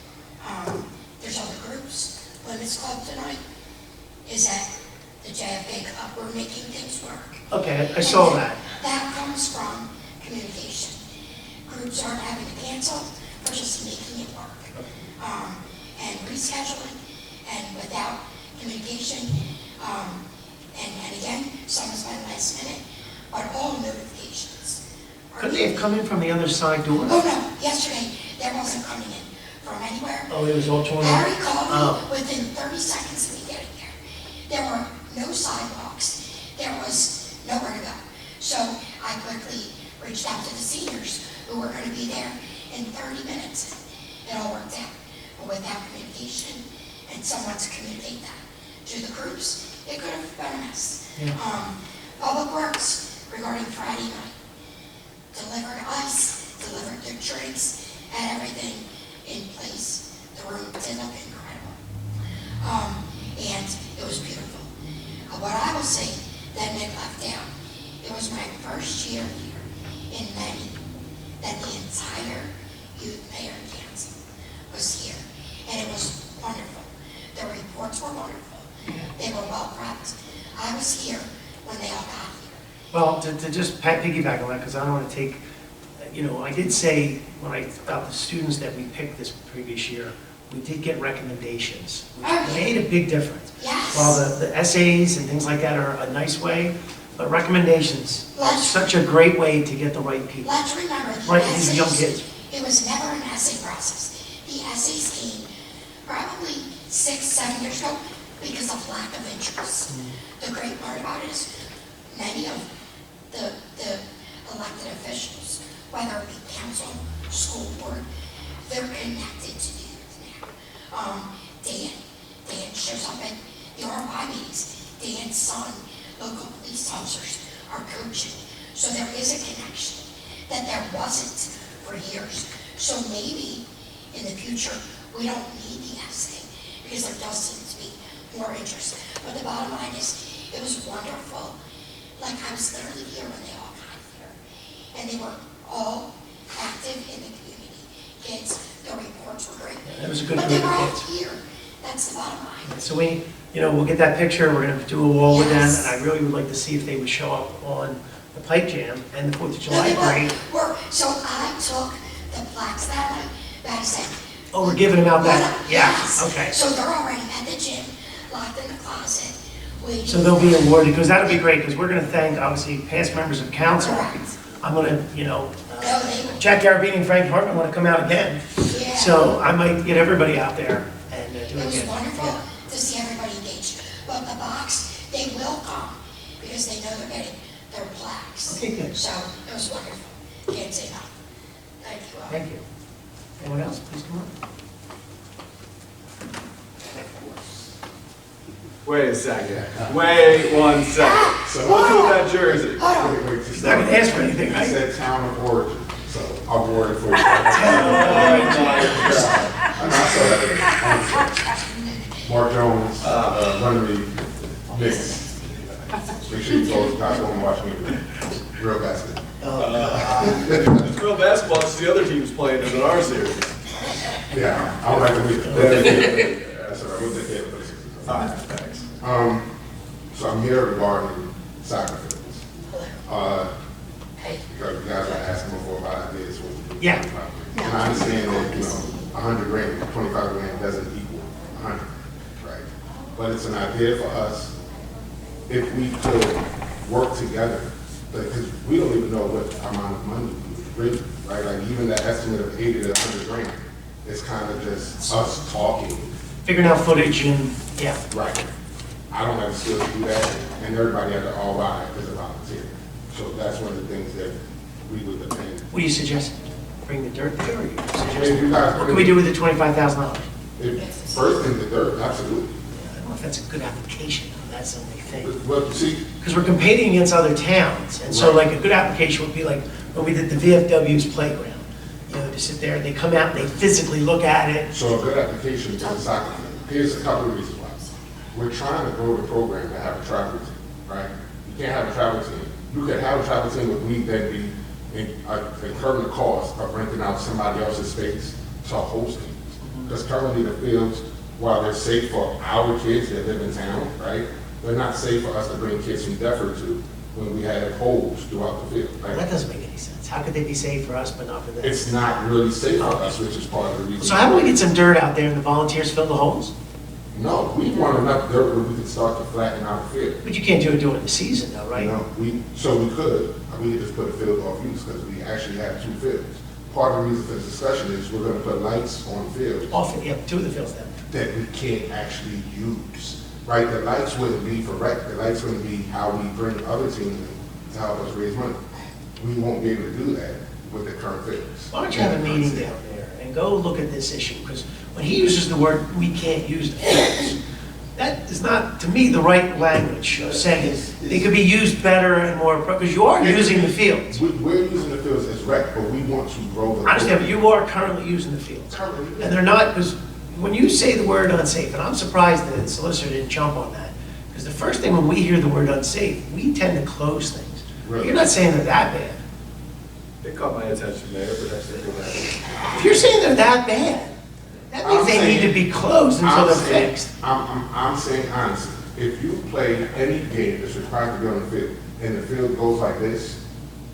There's other groups, Women's Club tonight. Is that the JFK Club, we're making things work.
Okay, I saw that.
That comes from communication. Groups aren't having to cancel, we're just making it work. And rescheduling, and without communication, and again, some is by last minute, but all notifications.
Could they have come in from the other side door?
Oh, no, yesterday, there wasn't coming in from anywhere.
Oh, it was all torn
Harry
up?
called
Oh.
me within 30 seconds of me getting there. There were no sidewalks, there was nowhere to go. So I quickly reached out to the seniors who were gonna be there in 30 minutes. It all worked out, but without communication and someone to communicate that to the groups, it could have been a mess.
Yeah.
Public Works regarding Friday night, delivered ice, delivered their drinks, had everything in place. The room did look incredible. And it was beautiful. What I will say that Nick left out, it was my first year here in many that the entire youth mayor council was here. And it was wonderful. The reports were wonderful. They were well prepped. I was here when they all got here.
Well, to just piggyback on that, because I don't want to take, I did say about the students that we picked this previous year, we did get recommendations, which made a big difference.
Yes.
While the essays and things like that are a nice way, but recommendations are such a great way to get the right people.
Let's remember the
Right, these young
essays,
kids.
it was never an essay process. The essays came probably 6, 7 years ago because of lack of interest. The great part about it is many of the elected officials, whether it be council, school board, they're connected to the youth now. Dan shows up at the RY meetings. Dan's son, local police officers are coaching. So there is a connection that there wasn't for years. So maybe in the future, we don't need the essay because there does seem to be more interest. But the bottom line is, it was wonderful. Like I was literally here when they all got here. And they were all active in the community. Kids, the reports were great.
That was a good
But
group
they were
of
all
kids.
here. That's the bottom line.
So we'll get that picture, we're gonna do a wall with them,
Yes.
and I really would like to see if they would show up on the Pike Jam and the 4th of
No,
July
they
parade.
so I took the plaques that night, back said.
Oh, we're giving them out that, yeah,
Yes.
okay.
So they're already at the gym, locked in the closet, waiting.
So they'll be awarded, because that'll be great, because we're gonna thank, obviously, past members of council.
Correct.
I'm gonna,
No, they,
Jack Garabini and Frank Hartman wanna come out again.
yeah.
So I might get everybody out there and do
It
it
was
again.
wonderful
Yeah.
to see everybody engaged. But the box, they will come because they know they're getting their plaques.
Okay, good.
So it was wonderful. Can't say enough. Thank you all.
Thank you. Anyone else, please come on.
Wait a second. Wait 1 second. What's with that jersey?
He's not gonna ask for anything,
I
right?
said town of origin, so I'll word it for you. Mark Jones, Runnemede, Knicks. Make sure you follow the top one watching it. Real basketball.
It's real basketball, it's the other team's playing in our series.
Yeah, I would like to meet them. That's all right, we'll take care of this.
All right, thanks.
So I'm here regarding soccer fields.
Hey.
Because you guys were asking before about ideas.
Yeah.
And I understand that, 100 grand, 25 grand doesn't equal 100, right? But it's an idea for us if we could work together, because we don't even know what amount of money we would bring, right? Like even that estimate of 80 to 100 grand, it's kind of just us talking.
Figuring out footage and, yeah.
Right. I don't have the skills to do that, and everybody had to all buy it as a volunteer. So that's one of the things that we would depend.
What do you suggest? Bring the dirt there, or you
If
suggest?
you guys,
What can we do with the $25,000?
First thing, the dirt, absolutely.
I don't know if that's a good application, that's only think.
Well, see,
Because we're competing against other towns, and so
Right.
like a good application would be like when we did the VFW's playground. You know, to sit there, they come out, and they physically look at it.
so a good application is a soccer field. Here's a couple of reasons why. We're trying to grow the program to have a travel team, right? You can't have a travel team. You could have a travel team, but we then be incurring the cost of renting out somebody else's space to host teams. Because currently the fields, while they're safe for our kids that live in town, right? They're not safe for us to bring kids from Deptford to when we have holes throughout the field.
Well,
Right?
that doesn't make any sense. How could they be safe for us but not for them?
It's not really safe for us, which is part of the reason.
So how about we get some dirt out there and the volunteers fill the holes?
No, we want enough dirt where we can start to flatten out the field.
But you can't do it during the season though, right?
You know, we could just put a field off use because we actually have two fields. Part of the reason for the discussion is we're gonna put lights on fields
Often, yeah, two of the fields then.
that we can't actually use, right? The lights wouldn't be for rec, the lights wouldn't be how we bring other teams in to help us raise money. We won't be able to do that with the current fields.
Why don't you have a meeting down there and go look at this issue? Because when he uses the word, we can't use the fields, that is not, to me, the right language of saying they could be used better and more, because you are using the fields.
We're using the fields as rec, but we want to grow the.
I understand, but you are currently using the fields.
Currently.
And they're not, because when you say the word unsafe, and I'm surprised that the solicitor didn't jump on that, because the first thing when we hear the word unsafe, we tend to close things.
Really?
You're not saying they're that bad.
It caught my attention, Mayor, but that's it.
If you're saying they're that bad, that means they need to be closed until they're fixed.
I'm saying honestly, if you play any game that's required to be on the field, and the field goes like this,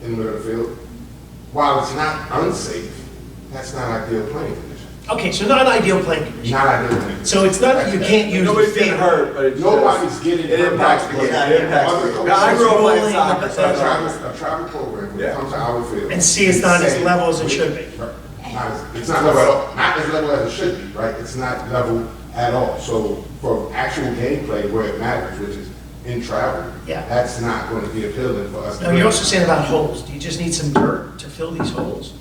in the middle of the field, while it's not unsafe, that's not ideal playing condition.
Okay, so not ideal playing condition.
Not ideal playing condition.
So it's not that you can't use the
Nobody's getting
field.
hurt, but it's just.
Nobody's getting
It
hurt.
impacts the game, it impacts the game. Now, I grew up playing soccer, so I know.
A travel program, when
Yeah.
it comes to our field.
And see, it's not as level as it should be.
Right. It's not level at all, not as level as it should be, right? It's not level at all. So for actual gameplay where it matters, which is in travel,
Yeah.
that's not going to be appealing for us.
Now, you're also saying about holes. Do you just need some dirt to fill these holes?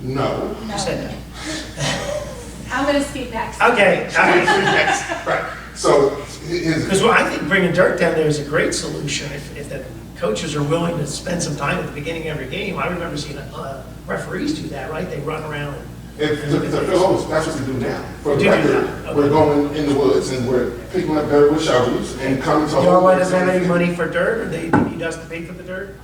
No.
You said
I'm gonna speak next.
no. Okay, all right.
Right. So
Because I think bringing dirt down there is a great solution if the coaches are willing to spend some time at the beginning of every game. I remember seeing referees do that, right? They run around and.
if the fill holes, that's what we do now. For
You
the
do
record,
that, okay.
we're going in the woods and we're picking up dirt with shovels and coming to.
The RY doesn't have any money for dirt, or they need us to pay for the dirt?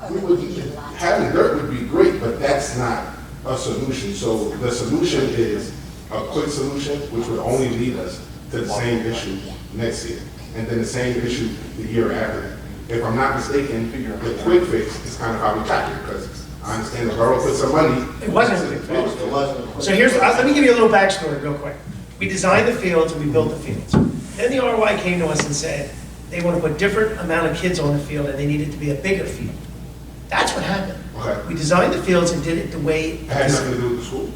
Having dirt would be great, but that's not a solution. So the solution is a quick solution, which would only lead us to the same issue next year, and then the same issue the year after that. If I'm not mistaken, the quick fix is kind of how we got here, because I understand the borough put some money.
It wasn't a quick fix.
It wasn't.
So here's, let me give you a little backstory real quick. We designed the fields and we built the fields. Then the RY came to us and said, they want to put different amount of kids on the field and they need it to be a bigger field. That's what happened.
Okay.
We designed the fields and did it the way.
It had nothing to do with the school.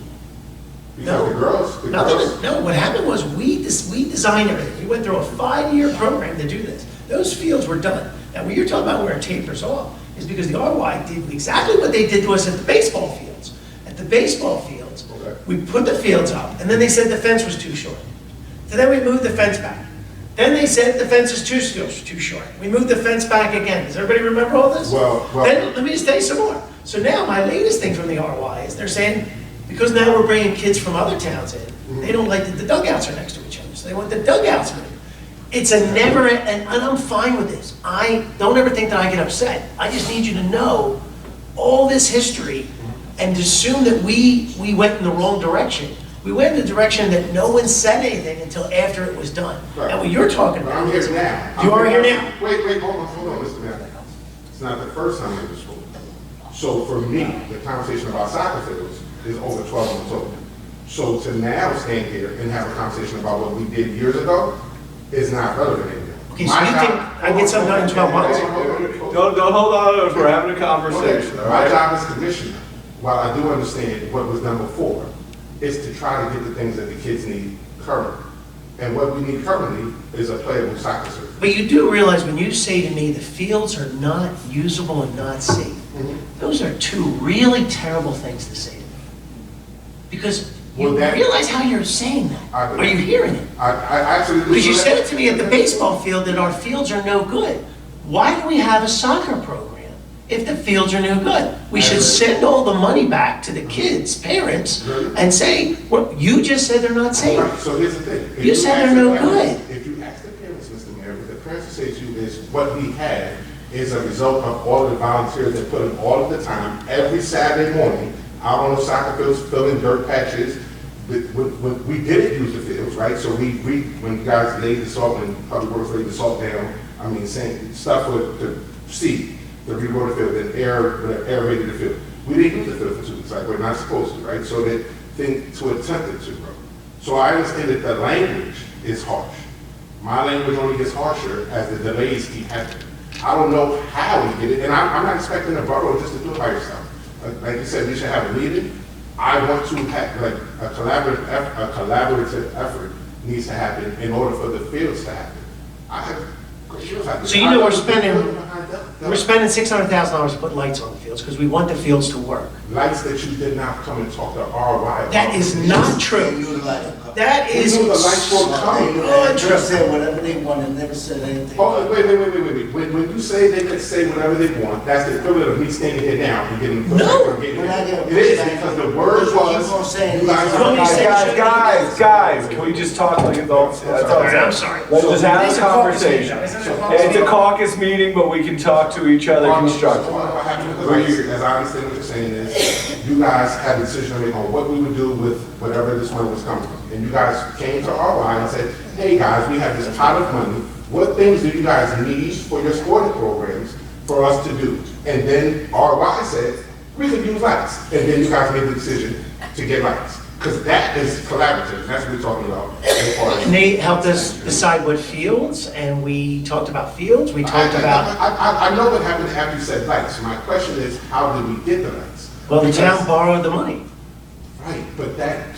No.
Because the girls.
No, what happened was we designed everything. We went through a 5-year program to do this. Those fields were done. Now, what you're talking about where it tapers off is because the RY did exactly what they did to us at the baseball fields. At the baseball fields,
Okay.
we put the fields up, and then they said the fence was too short. So then we moved the fence back. Then they said the fence is too short. We moved the fence back again. Does everybody remember all this?
Well.
Then, let me just tell you some more. So now my latest thing from the RY is they're saying, because now we're bringing kids from other towns in, they don't like that the dugouts are next to each other, so they want the dugouts moved. It's a never, and I'm fine with this. I don't ever think that I get upset. I just need you to know all this history and assume that we went in the wrong direction. We went in the direction that no one said anything until after it was done.
Right.
And what you're talking
But
about
I'm
is,
here now.
you are here now.
Wait, hold on, Mr. Mayor. It's not the first time in the school. So for me, the conversation about soccer fields is over 12 months old. So to now stand here and have a conversation about what we did years ago is not relevant anymore.
Okay, so you think I get something done in 12 months?
Don't hold on, we're having a conversation, all
My
right?
job as commissioner, while I do understand what was done before, is to try to get the things that the kids need currently. And what we need currently is a playable soccer surface.
But you do realize when you say to me the fields are not usable and not safe, those are two really terrible things to say to me. Because You
Well, that-
realize how you're saying that?
I do.
Are you hearing it?
I absolutely.
Because you said it to me at the baseball field that our fields are no good. Why do we have a soccer program if the fields are no good? We should send all the money back to the kids, parents, and say, well, you just said they're not safe.
Right, so here's the thing. If
You said
ask
they're
the
no
parents-
good.
If you ask the parents, Mr. Mayor, what the parents will say to you is, what we have is a result of all the volunteers that put in all of the time, every Saturday morning, out on the soccer fields, filling dirt patches. We didn't use the fields, right? So when you guys laid the salt, when Public Works laid the salt down, I mean, saying stuff to seed, to reroll the field, and aerated the field. We didn't use the field for 2 weeks, like we're not supposed to, right? So that thing to attempt it to grow. So I understand that the language is harsh. My language only gets harsher as the delays keep happening. I don't know how we get it, and I'm not expecting the borough just to do it by yourself. Like you said, we should have a meeting. I want to have, like, a collaborative effort needs to happen in order for the fields to happen.
So you know we're spending $600,000 to put lights on the fields because we want the fields to work.
Lights that you did not come and talk to RY.
That is not true. That is
You knew the lights were coming.
They said whatever they wanted, never said anything.
Oh, wait. When you say they can say whatever they want, that's the equivalent of me standing here now and getting.
No.
We're not getting.
It is, because the word
Keep on
was.
saying
you guys
these-
are-
Guys, can we just talk like adults? That's all I'm saying.
I'm sorry.
Let's just have
It's
a
a caucus
conversation.
meeting. Isn't it a
Yeah,
caucus
it's a
meeting?
caucus meeting, but we can talk to each other constructively.
What happened with the lights, as I understand what you're saying is, you guys had a decision to make on what we would do with whatever this money was coming from. And you guys came to RY and said, hey guys, we have this pot of money. What things do you guys need for your sporting programs for us to do? And then RY said, we could use lights. And then you guys made the decision to get lights. Because that is collaborative, that's what we're talking about. As far as
Nate helped us decide what fields, and we talked about fields, we talked about,
I know what happened after you said lights. My question is, how did we get the lights?
well, the town
Because-
borrowed the money.
Right, but that,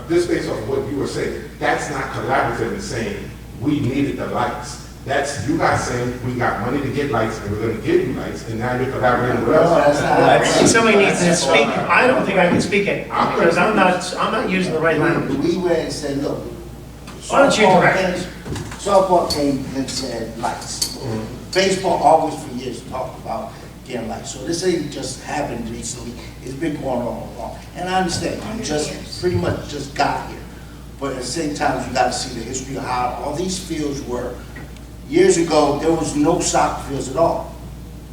this based off of what you were saying, that's not collaborative in saying, we needed the lights. That's you guys saying, we got money to get lights, and we're gonna give you lights, and now you're collaborating with
No, that's
us.
not.
I think somebody needs to speak, I don't think I can speak anymore, because I'm not using the right language.
We went and said, look.
Why don't you direct us?
Softball came and said lights. Baseball always for years talked about getting lights. So this ain't just happened recently, it's been going on all along. And I understand, you just pretty much just got here. But at the same time, you gotta see the history of how all these fields were. Years ago, there was no soccer fields at all.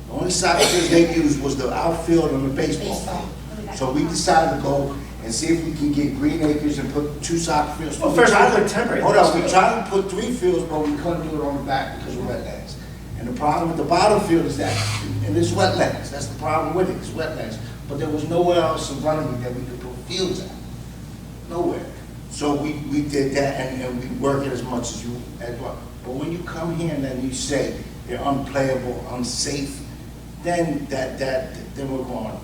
The only soccer fields they used was the outfield and the baseball field. So we decided to go and see if we can get Green Acres and put 2 soccer fields.
Well, first we put temporary.
Hold on, we tried to put 3 fields, but we couldn't do it on the back because of wetlands. And the problem with the bottom field is that, and it's wetlands, that's the problem with it, it's wetlands. But there was nowhere else in Runnemede that we could put fields at, nowhere. So we did that and we work it as much as well. But when you come here and then you say they're unplayable, unsafe, then then we're going.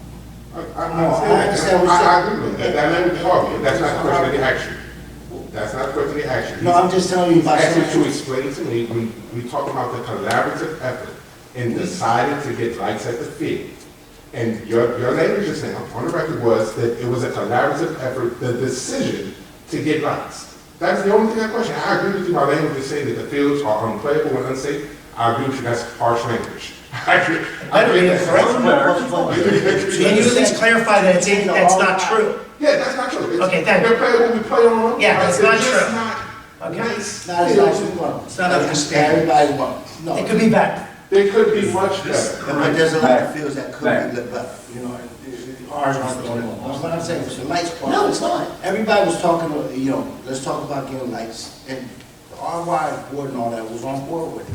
I agree with that. That language is horrible. That's not the question they asked you. That's not the question they asked you.
No, I'm just telling you about
Asked you
something.
to explain to me, we talk about the collaborative effort in deciding to get lights at the field. And your language just now, on the record, was that it was a collaborative effort, the decision to get lights. That's the only thing I question. I agree with you, my language is saying that the fields are unplayable and unsafe. I agree with you, that's harsh language. I agree with that.
Can you at least clarify that that's not true?
Yeah, that's not true. It's-
Okay, thank you.
They're playing what we play on.
Yeah, that's not
It's just
true.
not
Okay.
nice
It's not as
fields.
nice as we want.
It's not up to standard.
Everybody wants. No.
It could be better.
They could be much better.
But there's a lot of fields that could be lit better, you know, ours aren't the only one. That's what I'm saying, it's the lights part.
No, it's not.
Everybody was talking, you know, let's talk about getting lights, and the RY board and all that was on board with it.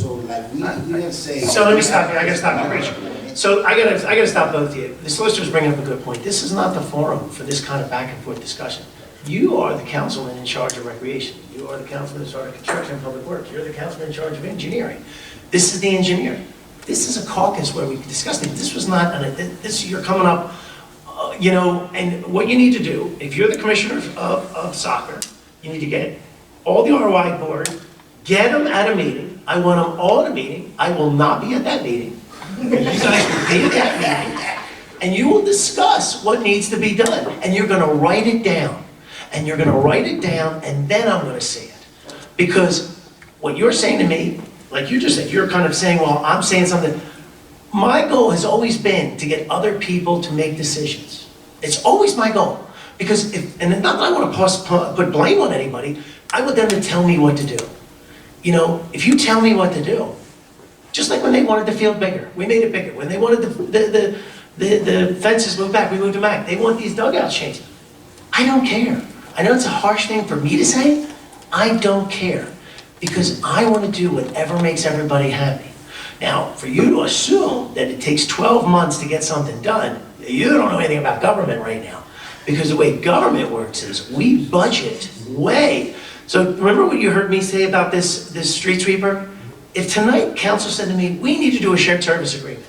So like, we didn't say.
So let me stop you, I gotta stop you, Rachel. So I gotta stop both of you. The solicitor's bringing up a good point. This is not the forum for this kind of back and forth discussion. You are the councilman in charge of recreation. You are the councilman in charge of construction and public works. You're the councilman in charge of engineering. This is the engineer. This is a caucus where we discussed it. This was not, you're coming up, you know, and what you need to do, if you're the commissioner of soccer, you need to get all the ROI board, get them at a meeting. I want them all at a meeting. I will not be at that meeting. You guys will be at that meeting. and you will discuss what needs to be done, and you're gonna write it down. And you're gonna write it down, and then I'm gonna see it. Because what you're saying to me, like you just said, you're kind of saying, well, I'm saying something. My goal has always been to get other people to make decisions. It's always my goal. Because if, and not that I want to put blame on anybody, I want them to tell me what to do. You know, if you tell me what to do, just like when they wanted the field bigger, we made it bigger. When they wanted the fences moved back, we moved them back. They want these dugouts changed. I don't care. I know it's a harsh thing for me to say. I don't care. Because I want to do whatever makes everybody happy. Now, for you to assume that it takes 12 months to get something done, you don't know anything about government right now. Because the way government works is we budget way. So remember what you heard me say about this street sweeper? If tonight council said to me, we need to do a shared service agreement,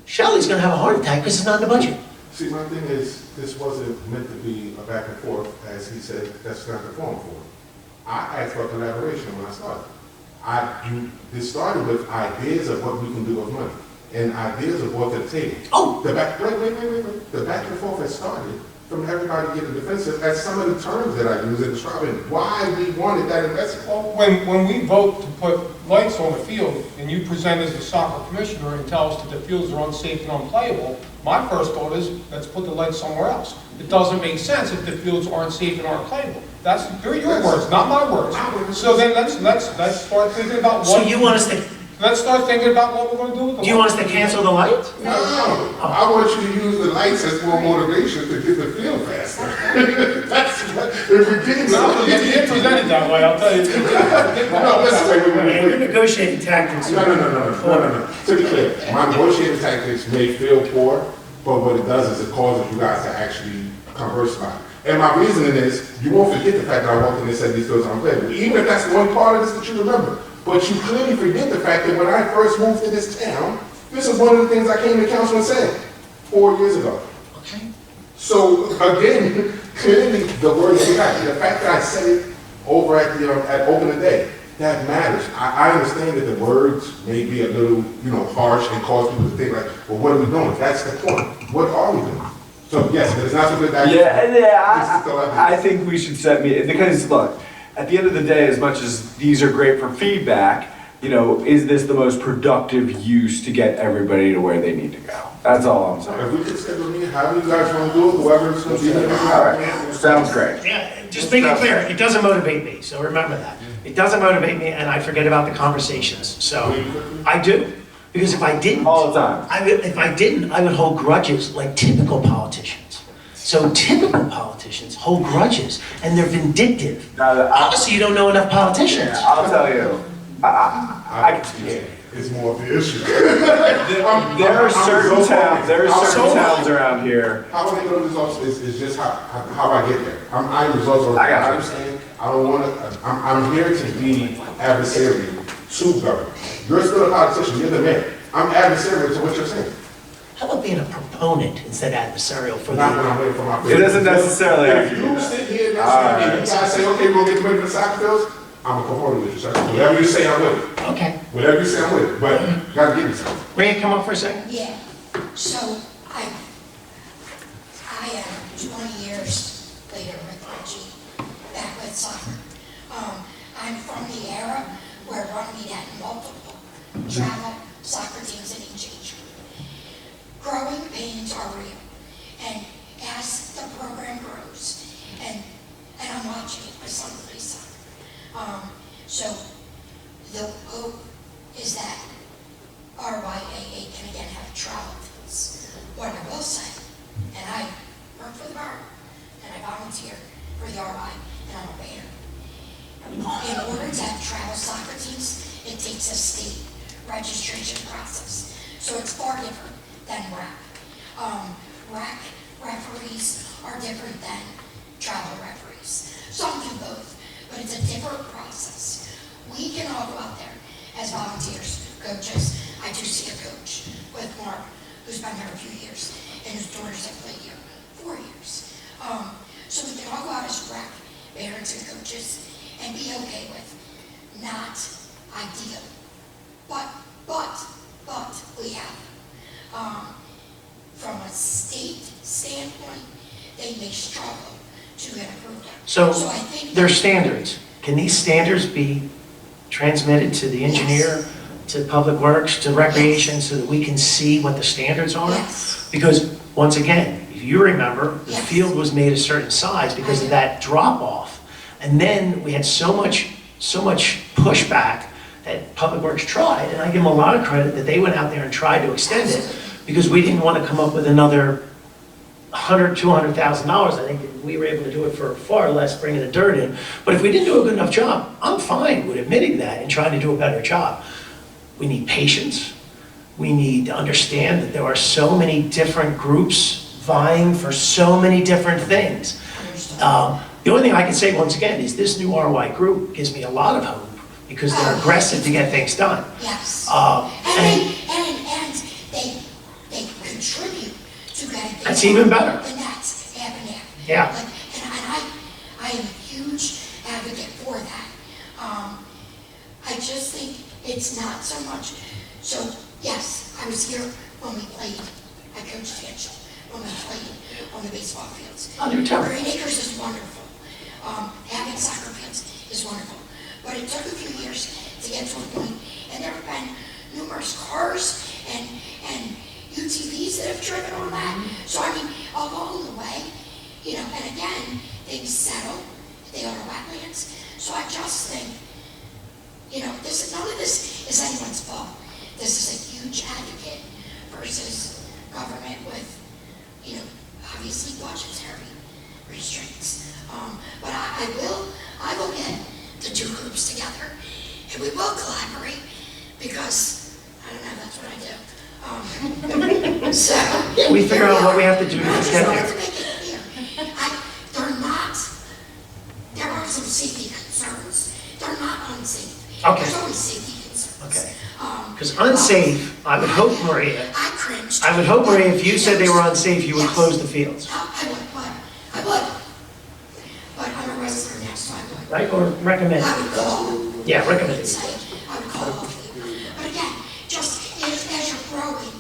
Shelley's gonna have a heart attack because it's not in the budget.
See, my thing is, this wasn't meant to be a back and forth, as he said, that's not the form for it. I asked for collaboration when I started. This started with ideas of what we can do with money, and ideas of what to the table.
Oh!
The back and forth has started from everybody getting defensive at some of the terms that I use in describing why we wanted that investment.
Well, when we vote to put lights on the field, and you present as the soccer commissioner and tell us that the fields are unsafe and unplayable, my first thought is, let's put the lights somewhere else. It doesn't make sense if the fields aren't safe and aren't playable. They're your words, not my words. So then let's start thinking about what.
So you want us to,
Let's start thinking about what we're going to do with the.
do you want us to cancel the lights?
No, I want you to use the lights as more motivation to get the field faster. If we didn't,
No, you didn't present it that way, I'll tell you.
No, listen, wait.
You're negotiating tactics.
No. To be clear, my negotiating tactics may feel poor, but what it does is it causes you guys to actually converse about it. And my reasoning is, you won't forget the fact that I walked in and said these fields are unplayable, even if that's one part of this that you remember. But you clearly forget the fact that when I first moved to this town, this is one of the things I came to council and said 4 years ago.
Okay.
So again, clearly the word is back. The fact that I said it over at opening day, that matters. I understand that the words may be a little, harsh and cause people to think like, well, what are we doing? That's the point. What are we doing? So yes, but it's not so good that.
I think we should set because look, at the end of the day, as much as these are great for feedback, is this the most productive use to get everybody to where they need to go? That's all I'm saying.
If we could schedule a meeting, however you guys want to do it, whoever's going to be here.
All right, sounds great.
Yeah, just make it clear, it doesn't motivate me, so remember that. It doesn't motivate me, and I forget about the conversations, so I do. Because if I didn't,
All the time.
I would hold grudges like typical politicians. So typical politicians hold grudges, and they're vindictive. Obviously, you don't know enough politicians.
Yeah, I'll tell you.
It's more of the issue.
There are certain towns around here.
How I get results is just how I get there. I'm results oriented.
I got you.
understand. I don't want to. I'm here to be adversarial to government. You're still a politician. You're the mayor. I'm adversarial to what you're saying.
How about being a proponent instead of adversarial for
Not when
the...
I'm waiting for my.
It doesn't necessarily have
If
to be
you
that.
sit here next to me and you guys say, okay, we'll get the money for the soccer fields, I'm a proponent with you, sir. Whatever you say, I'm with it.
Okay.
Whatever you say, I'm with it. But you gotta give me something.
Ray, come up for a second.
Yeah, so I am 20 years later with Reggie, back with soccer. I'm from the era where Runnemede had multiple travel soccer teams in each age group. Growing pains are real, and as the program grows, and I'm watching it, my son plays soccer. So the hope is that RYAA can again have travel fields. What I will say, and I work for the borough, and I volunteer for the RY, and I'm a mayor. In order to have travel soccer teams, it takes a state registration process. So it's far different than RAC. RAC referees are different than travel referees. Some do both, but it's a different process. We can all go out there as volunteers, coaches. I do see a coach with Mark, who's been there a few years, and his daughters have played here 4 years. So we can all go out as RAC parents and coaches and be okay with not ideal. But we have, from a state standpoint, they may struggle to get approval.
So
I think
there's standards. Can these standards be transmitted to the engineer, to Public Works, to Recreation, so that we can see what the standards are?
Yes.
Because, once again, if you remember, the
Yes.
field was made a certain size because of that drop-off. And then we had so much pushback that Public Works tried, and I give them a lot of credit that they went out there and tried to extend it, because we didn't want to come up with another $100,000, $200,000. I think we were able to do it for far less, bringing the dirt in. But if we didn't do a good enough job, I'm fine with admitting that and trying to do a better job. We need patience. We need to understand that there are so many different groups vying for so many different things. The only thing I can say, once again, is this new RY group gives me a lot of hope, because they're aggressive to get things done.
Yes.
And
They contribute to getting things
that's even better.
And that's half and half.
Yeah.
And I am a huge advocate for that. I just think it's not so much, so yes, I was here when we played, I coached Mitchell, when we played on the baseball fields.
Oh, they were terrible.
Green Acres is wonderful. Having soccer fields is wonderful. But it took a few years to get to a point, and there have been numerous cars and UTVs that have driven on that. So I mean, along the way, you know, and again, things settle, they are wetlands. So I just think, you know, none of this is anyone's fault. This is a huge advocate versus government with, you know, obviously budgetary restraints. But I will get the two groups together, and we will collaborate, because, I don't know, that's what I do. So.
Yeah, we figure out what we have to do to
I just
get
wanted
there.
to make it clear. There are some safety concerns. They're not unsafe.
Okay.
There's always safety concerns.
Okay. Because unsafe, I would hope, Maria,
I cringed.
I would hope, Maria, if you said they were unsafe, you would
Yes.
close the fields,
I would. But I'm a resident now, so I would.
right? Or recommend.
I would call.
Yeah, recommend.
I would say, I would call all of you. But again, just as you're growing,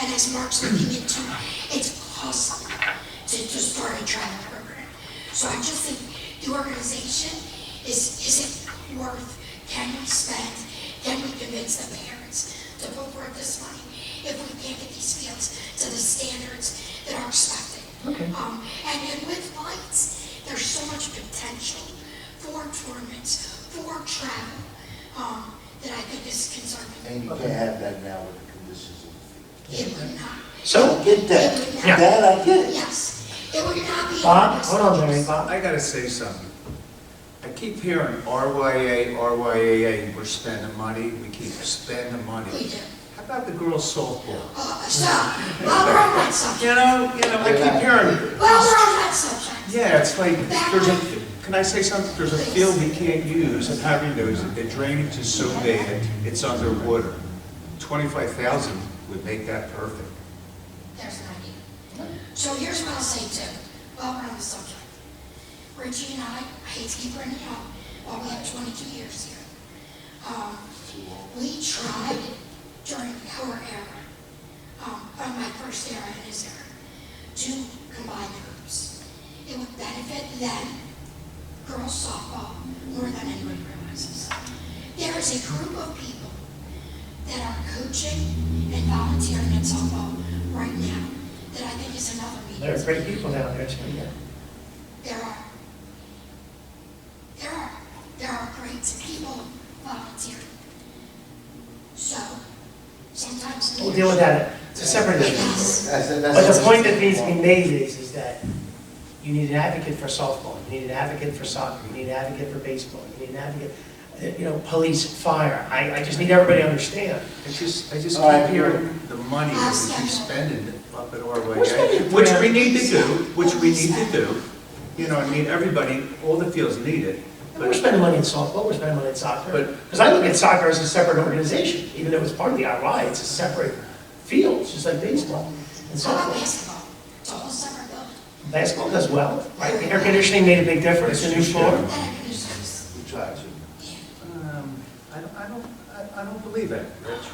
and as Mark's looking into, it's awesome to start a travel program. So I just think the organization is it worth, can we convince the parents to put forth this money if we can't get these fields to the standards that are expected?
Okay.
And with lights, there's so much potential for tournaments, for travel, that I think is conservative.
And you can't have that now with the conditions of the field.
It would not.
So,
I get that.
It would not.
Yeah.
That I get.
Yes, it would not be.
Bob, hold on, Larry, Bob.
I gotta say something. I keep hearing RYAA, we're spending money, we keep spending money.
We do.
How about the girls softball?
Well, we're on that subject.
I keep hearing.
Well, we're on that subject.
Yeah, it's like, can I say something? There's a field we can't use, and Harry knows it, the drainage is so bad, it's underwater. 25,000 would make that perfect.
There's an idea. So here's what I'll say too, while we're on the subject. Richie and I hate to keep bringing it up, while we have 22 years here. We tried during our era, on my first era and his era, to combine the groups. It would benefit them, girls softball, more than anybody realizes. There is a group of people that are coaching and volunteering at softball right now that I think is another meeting.
There are great people down there, too, yeah.
There are great people volunteering. So, sometimes.
We'll deal with that. It's a separate issue.
Yes.
But the point that needs to be made is that you need an advocate for softball, you need an advocate for soccer, you need an advocate for baseball, you need an advocate, police, fire. I just need everybody to understand.
I just
All right.
keep hearing the money that we keep spending up at
We're spending
RYA, which we
$300.
need to do, You know, I mean, everybody, all the fields need it.
We're spending money in softball, we're spending money in soccer.
But-
Because I look at soccer as a separate organization, even though it's part of the RY, it's a separate field, it's just like baseball and
How about
softball.
basketball? It's a whole separate building.
Basketball does well, right? The air conditioning made a big difference, the new floor.
That I can just-
We try to.
I don't believe that, Rich.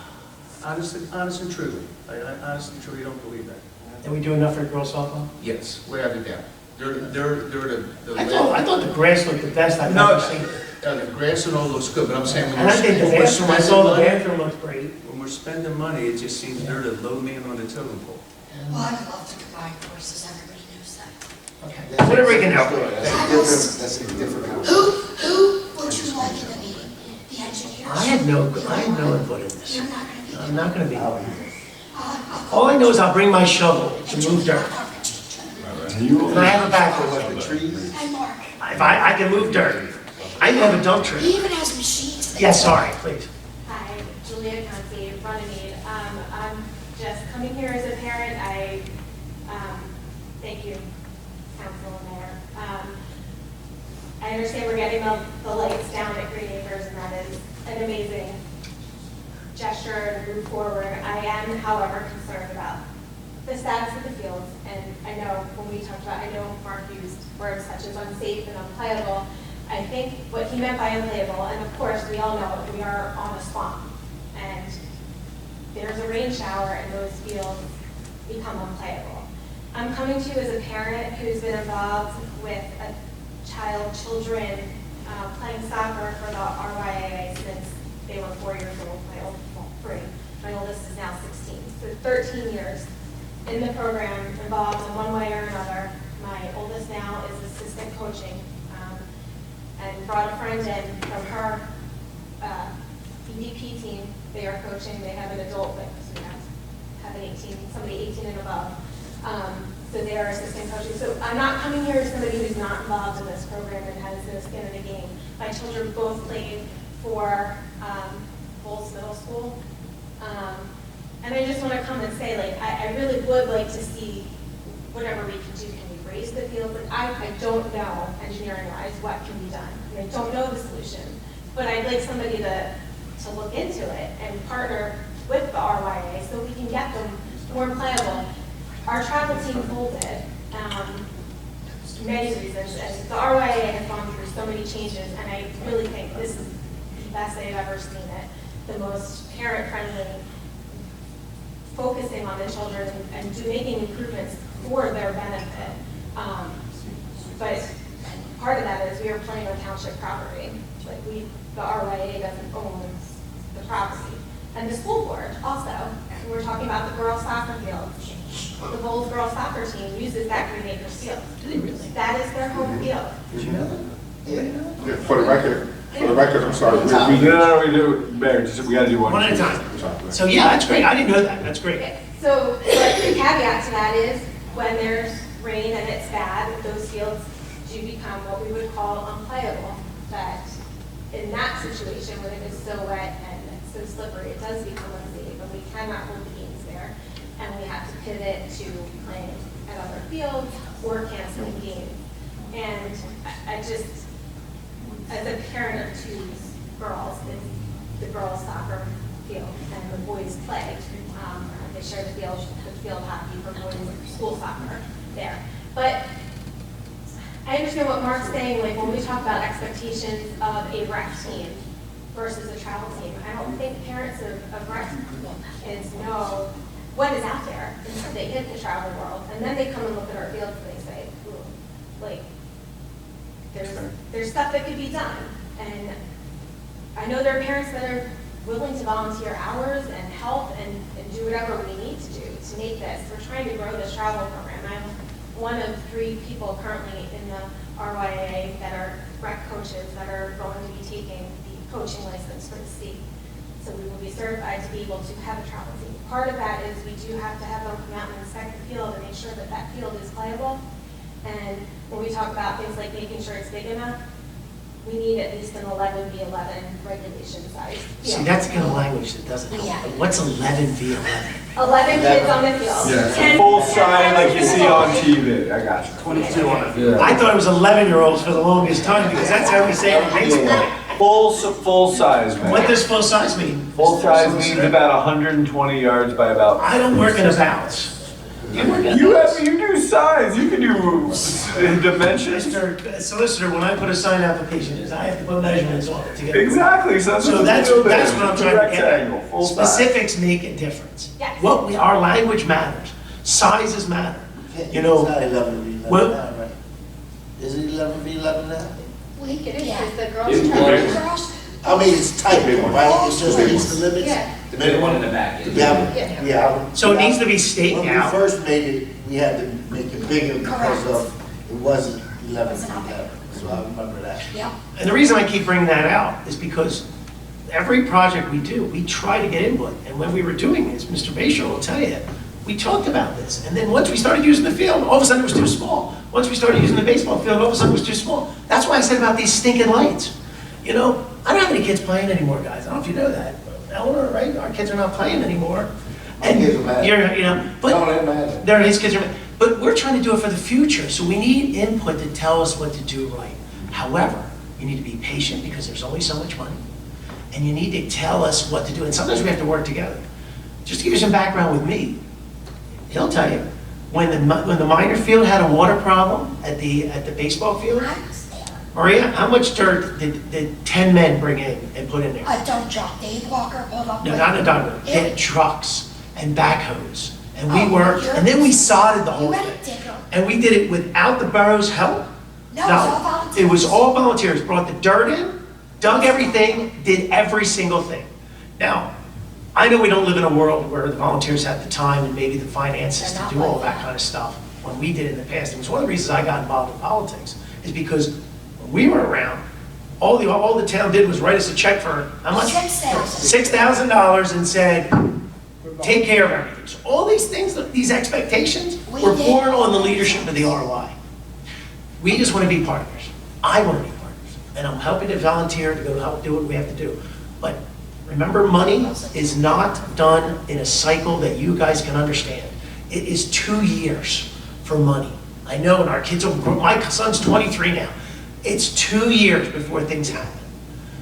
Honestly and truly, I honestly and truly don't believe that.
And we do enough for girls softball?
Yes, without a doubt. They're the.
I thought the grass looked the best I've
No,
ever seen.
the grass and all looks good, but I'm saying when
And I think the
when we're
bathroom, I saw
spending
the
money-
bathroom looked great.
When we're spending money, it just seems they're the low man on the totem pole.
Well, I would love to combine courses, everybody knows that.
Okay. Whatever we can help with.
That's a different
Who would you like in the meeting? The engineers?
I have no input in this.
You're not gonna be.
I'm not gonna be.
I'll
All I know is I'll bring my shovel to move dirt. And I have a backhoe.
And Mark,
If I can move dirt. I even have a dump
he
truck.
even has machines. that-
Yes, sorry, please.
Hi, Julia Conti, Runnemede. I'm just coming here as a parent. Thank you, Council and Mayor. I understand we're getting the lights down at Green Acres, and that is an amazing gesture to move forward. I am, however, concerned about the status of the fields, and I know when we talked about, I know Mark used words such as unsafe and unplayable. I think what he meant by unplayable, and of course, we all know we are on a swamp, and there's a rain shower and those fields become unplayable. I'm coming to you as a parent who's been involved with children playing soccer for the RYAA since they were 4 years old. My oldest is now 16, so 13 years in the program, involved in one way or another. My oldest now is assistant coaching, and brought a friend in from her BDP team. They are coaching, they have an adult, but so we have an 18, somebody 18 and above. So they are assistant coaching. So I'm not coming here as somebody who's not involved in this program and has no skin in the game. My children both played for Bowles Middle School. And I just want to come and say, like, I really would like to see whatever we can do. Can we raise the field? But I don't know, engineering-wise, what can be done. I don't know the solution. But I'd like somebody to look into it and partner with the RYA so we can get them more playable. Our travel team folded, many reasons, and the RYA has gone through so many changes, and I really think this is the best I've ever seen it. The most parent-friendly, focusing on the children and making improvements for their benefit. But part of that is we are playing on township property. Like the RYA doesn't own the property. And the school board also, we're talking about the girls soccer field. The Bowles girls soccer team uses that Green Acres field.
Do they really?
That is their home field.
Did you know that?
Yeah, for the record, I'm sorry.
We do, Mayor, we gotta do one.
One at a time. So yeah, that's great. I didn't know that. That's great.
So, but the caveat to that is when there's rain and it's bad, those fields do become what we would call unplayable. That in that situation, when it is so wet and it's so slippery, it does become unsafe, and we cannot hold the games there. And we have to pivot to playing at other fields or canceling games. And I just, as a parent of two girls, it's the girls soccer field and the boys play. They share the field hockey for boys school soccer there. But I understand what Mark's saying, like when we talk about expectations of a rec team versus a travel team, I don't think parents of rec kids know what is out there until they hit the travel world. And then they come and look at our fields and they say, ooh, like, there's stuff that could be done. And I know there are parents that are willing to volunteer hours and help and do whatever we need to do to make this. We're trying to grow this travel program. I'm one of 3 people currently in the RYA that are rec coaches that are going to be taking the coaching license for the state. So we will be certified to be able to have a travel team. Part of that is we do have to have them come out and inspect the field and make sure that that field is playable. And when we talk about things like making sure it's big enough, we need at least an 11v11 regulation size field.
See, that's the kind of language that doesn't help.
Yeah.
What's 11v11?
11 kids on the field.
Yeah, full size like you see on TV, I got you.
22 on the field.
I thought it was 11-year-olds for the longest time because that's how we say it in baseball.
Full size, man.
What does full size mean?
Full size means about 120 yards by about.
I don't work in a bounce. You
do size, you can do dimensions.
Mr. Solicitor, when I put a sign application, I have to put measurements on it to get it.
Exactly, so
So that's what I'm trying to get
Rectangle,
at.
full size.
Specifics make a difference.
Yes.
Our language matters. Sizes matter. You
It's
know,
not 11v11
well-
now, right? Is it 11v11 now?
We get it,
Yeah.
because the girls
It's
travel.
big.
Girls,
I mean, it's tight, right? It's just reach the limits?
Yeah.
The big one in the back.
Yeah.
so it needs to be staked
When
out.
we first made it, we had to make it bigger because of, it wasn't 11v11. So I remember that.
yeah.
And the reason I keep bringing that out is because every project we do, we try to get input. And when we were doing this, Mr. Bayshore will tell you, we talked about this. And then once we started using the field, all of a sudden it was too small. Once we started using the baseball field, all of a sudden it was too small. That's why I said about these stinking lights. You know, I don't have any kids playing anymore, guys. I don't know if you know that. Eleanor, right? Our kids are not playing anymore. And
kids are mad.
you know, but
No, they're mad.
they're, his kids are mad. But we're trying to do it for the future, so we need input to tell us what to do right. However, you need to be patient because there's only so much money. And you need to tell us what to do. And sometimes we have to work together. Just to give you some background with me, he'll tell you, when the minor field had a water problem at the baseball field,
I was there.
Maria, how much dirt did 10 men bring in and put in there?
A dump truck, Dave Walker pulled up.
No,
with-
not a dumper. They
Yeah.
had trucks and backhoes. And we
Oh,
worked,
you're-
and then we sodded the
You
whole
had
thing.
a digger.
And we did it without the borough's help.
No, it was all volunteers.
It was all volunteers, brought the dirt in, dug everything, did every single thing. Now, I know we don't live in a world where the volunteers have the time and maybe the finances
They're
to
not
do all
like
that
that.
kind of stuff. When we did it in the past, it was one of the reasons I got involved in politics, is because when we were around, all the town did was write us a check for, how much?
$6,000.
$6,000 and said, take care of everything. So all these things, these expectations
We
were
did.
born on the leadership of the RY. We just want to be partners. I want to be partners. And I'm helping to volunteer to go help do what we have to do. But remember, money is not done in a cycle that you guys can understand. It is 2 years for money. I know, and our kids will grow. My son's 23 now. It's 2 years before things happen.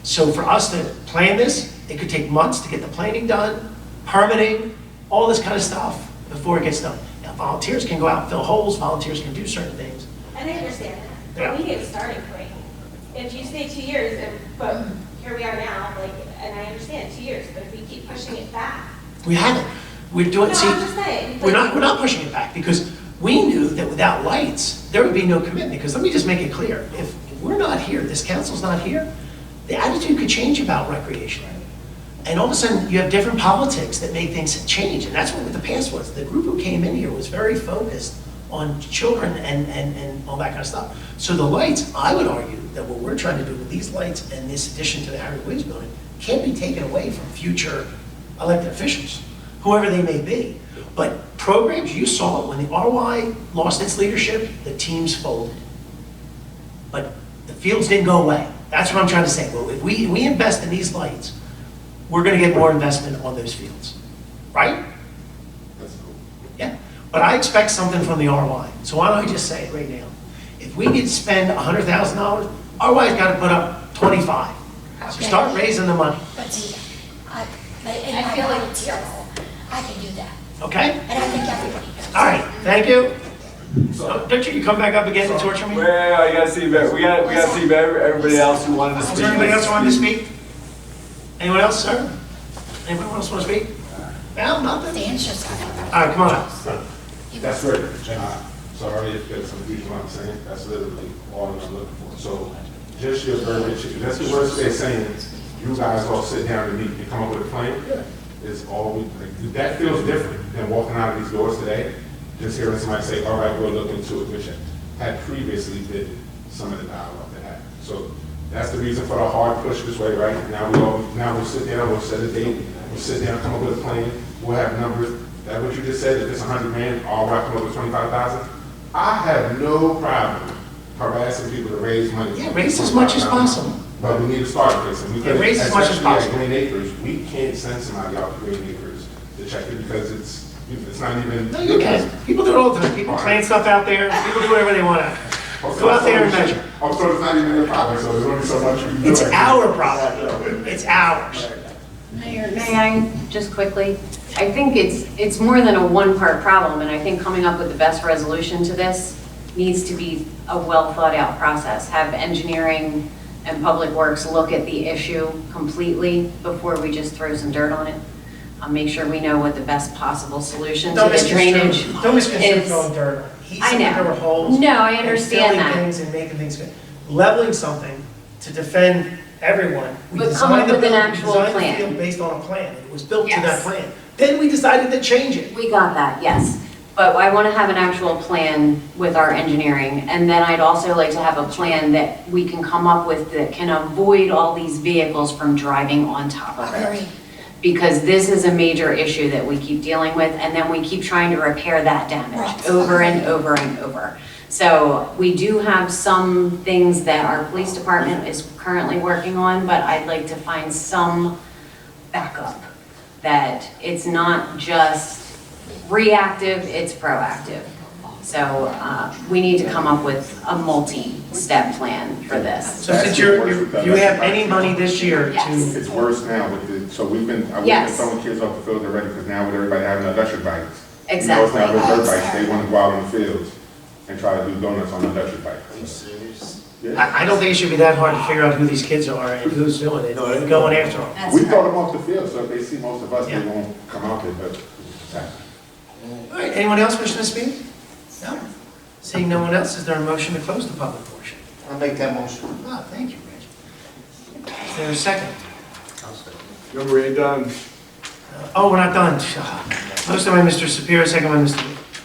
So for us to plan this, it could take months to get the planning done, permitting, all this kind of stuff before it gets done. Now, volunteers can go out and fill holes, volunteers can do certain things.
And I understand that,
Yeah.
but we need a starting point. If you say 2 years, but here we are now, like, and I understand 2 years, but if we keep pushing it back.
We haven't. We're doing,
No,
see,
I'm just saying.
we're not pushing it back because we knew that without lights, there would be no commitment. Because let me just make it clear, if we're not here, this council's not here, the attitude could change about recreation. And all of a sudden, you have different politics that make things change. And that's what the past was. The group who came in here was very focused on children and all that kind of stuff. So the lights, I would argue that what we're trying to do with these lights and this addition to the Harry Williams building can't be taken away from future elected officials, whoever they may be. But programs, you saw it, when the RY lost its leadership, the teams folded. But the fields didn't go away. That's what I'm trying to say. Well, if we invest in these lights, we're gonna get more investment on those fields, right?
That's cool.
Yeah, but I expect something from the RY. So why don't I just say it right now? If we need to spend $100,000, RY's gotta put up 25. So
Okay.
start raising the money,
But see, in
I
my
feel like-
volunteer role, I can do that.
okay?
And I think everybody does.
All right, thank you. Don't you come back up again and torture me?
Wait, you gotta see, we gotta see everybody else who wanted to
Is
speak.
there anybody else who wanted to speak? Anyone else, sir? Anyone else want to speak? Well, nothing.
Dan's just got it.
All right, come on up.
That's great. Sorry if there's some confusion what I'm saying. That's literally all I'm looking for. So just your verbiage, that's the words they're saying. You guys all sit down and meet and come up with a plan. Is all like, that feels different than walking out of these doors today. Just hearing somebody say, all right, we'll look into it, which had previously been some of the dialogue that happened. So that's the reason for the hard push this way, right? Now we'll sit down, we'll set a date, we'll sit down, come up with a plan, we'll have numbers. That what you just said, if it's 100 grand, all right, come up with 25,000. I have no problem harassing people to raise money.
Yeah, raise as much as possible.
But we need to start this, and we
Yeah, raise as much as
especially at
possible.
Green Acres, we can't send somebody out to Green Acres to check it because it's not even.
No, you can. People do it all the time. People plant stuff out there. People do whatever they want to. Go out there and measure.
I'm told it's not even your problem, so there's only so much you can do.
It's our problem. It's ours.
Mayor, may I just quickly? I think it's more than a one-part problem, and I think coming up with the best resolution to this needs to be a well-thought-out process. Have engineering and public works look at the issue completely before we just throw some dirt on it. make sure we know what the best possible solution to
Don't
the drainage
misconstrue, don't misconstrue
is.
throwing dirt on it. He
I
said that there
know.
were holes.
No, I
and
understand
filling
that.
things and making things good. Leveling something to defend everyone. We
But come up
designed the
with an
building-
actual
We designed
plan.
the field based on a plan. It was built to
Yes.
that plan. Then we decided to change it.
We got that, yes. But I want to have an actual plan with our engineering. And then I'd also like to have a plan that we can come up with that can avoid all these vehicles from driving on top of it.
Agreed.
Because this is a major issue that we keep dealing with, and then we keep trying to repair that damage
Right.
over and over and over. So we do have some things that our police department is currently working on, but I'd like to find some backup. That it's not just reactive, it's proactive. So we need to come up with a multi-step plan for this.
So since you have any money this year
Yes.
to,
It's worse now with the, so we've been
Yes.
throwing kids off the field already, because now with everybody having electric bikes.
Exactly.
You know, it's not real dirt bikes, they wanna go out in the fields and try to do donuts on the electric bike.
Are you serious?
Yeah.
I don't think it should be that hard to figure out who these kids are and who's doing it, and going after them.
That's
We
correct.
throw them off the field, so if they see most of us, they
Yeah.
won't come out there, but.
All right, anyone else wishing to speak? No? Seeing no one else, is there a motion to close the public portion?
I'll make that motion.
Ah, thank you, Rich. Is there a second?
No, we're done.
Oh, we're not done. Motion by Mr. Sapiro, second by Mr.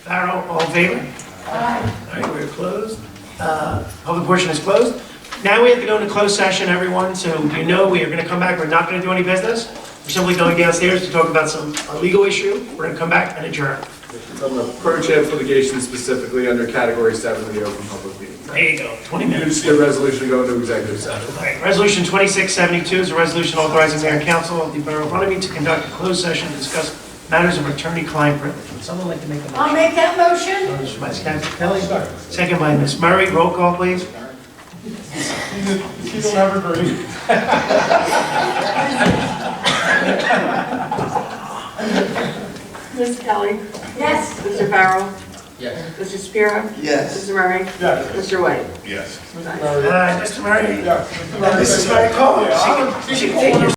Farrell, all in favor? Aye. All right, we're closed. Public portion is closed. Now we have to go into closed session, everyone, so you know we are going to come back, we're not going to do any business. We're simply going downstairs to talk about a legal issue. We're going to come back and adjourn.
It's on the pro-chance litigation specifically under category 7 of the open public meeting.
There you go, 20 minutes.
The resolution going to executive session.
All right, Resolution 2672 is a resolution authorizing mayor and council of the Borough of Runnemede to conduct a closed session to discuss matters of attorney-client privilege. Would someone like to make a motion?
I'll make that motion.
Motion by Councilor Kelly, second by Ms. Murray. Roll call, please.
You don't have a grade.
Ms. Kelly?
Yes.
Mr. Farrell?
Yes.
Mr. Shapiro?
Yes.
Mr. Murray?
Yes.
Mr. White?
Yes.
Mr. Murray.
Yes.
Mrs. Murray, call her. She can take your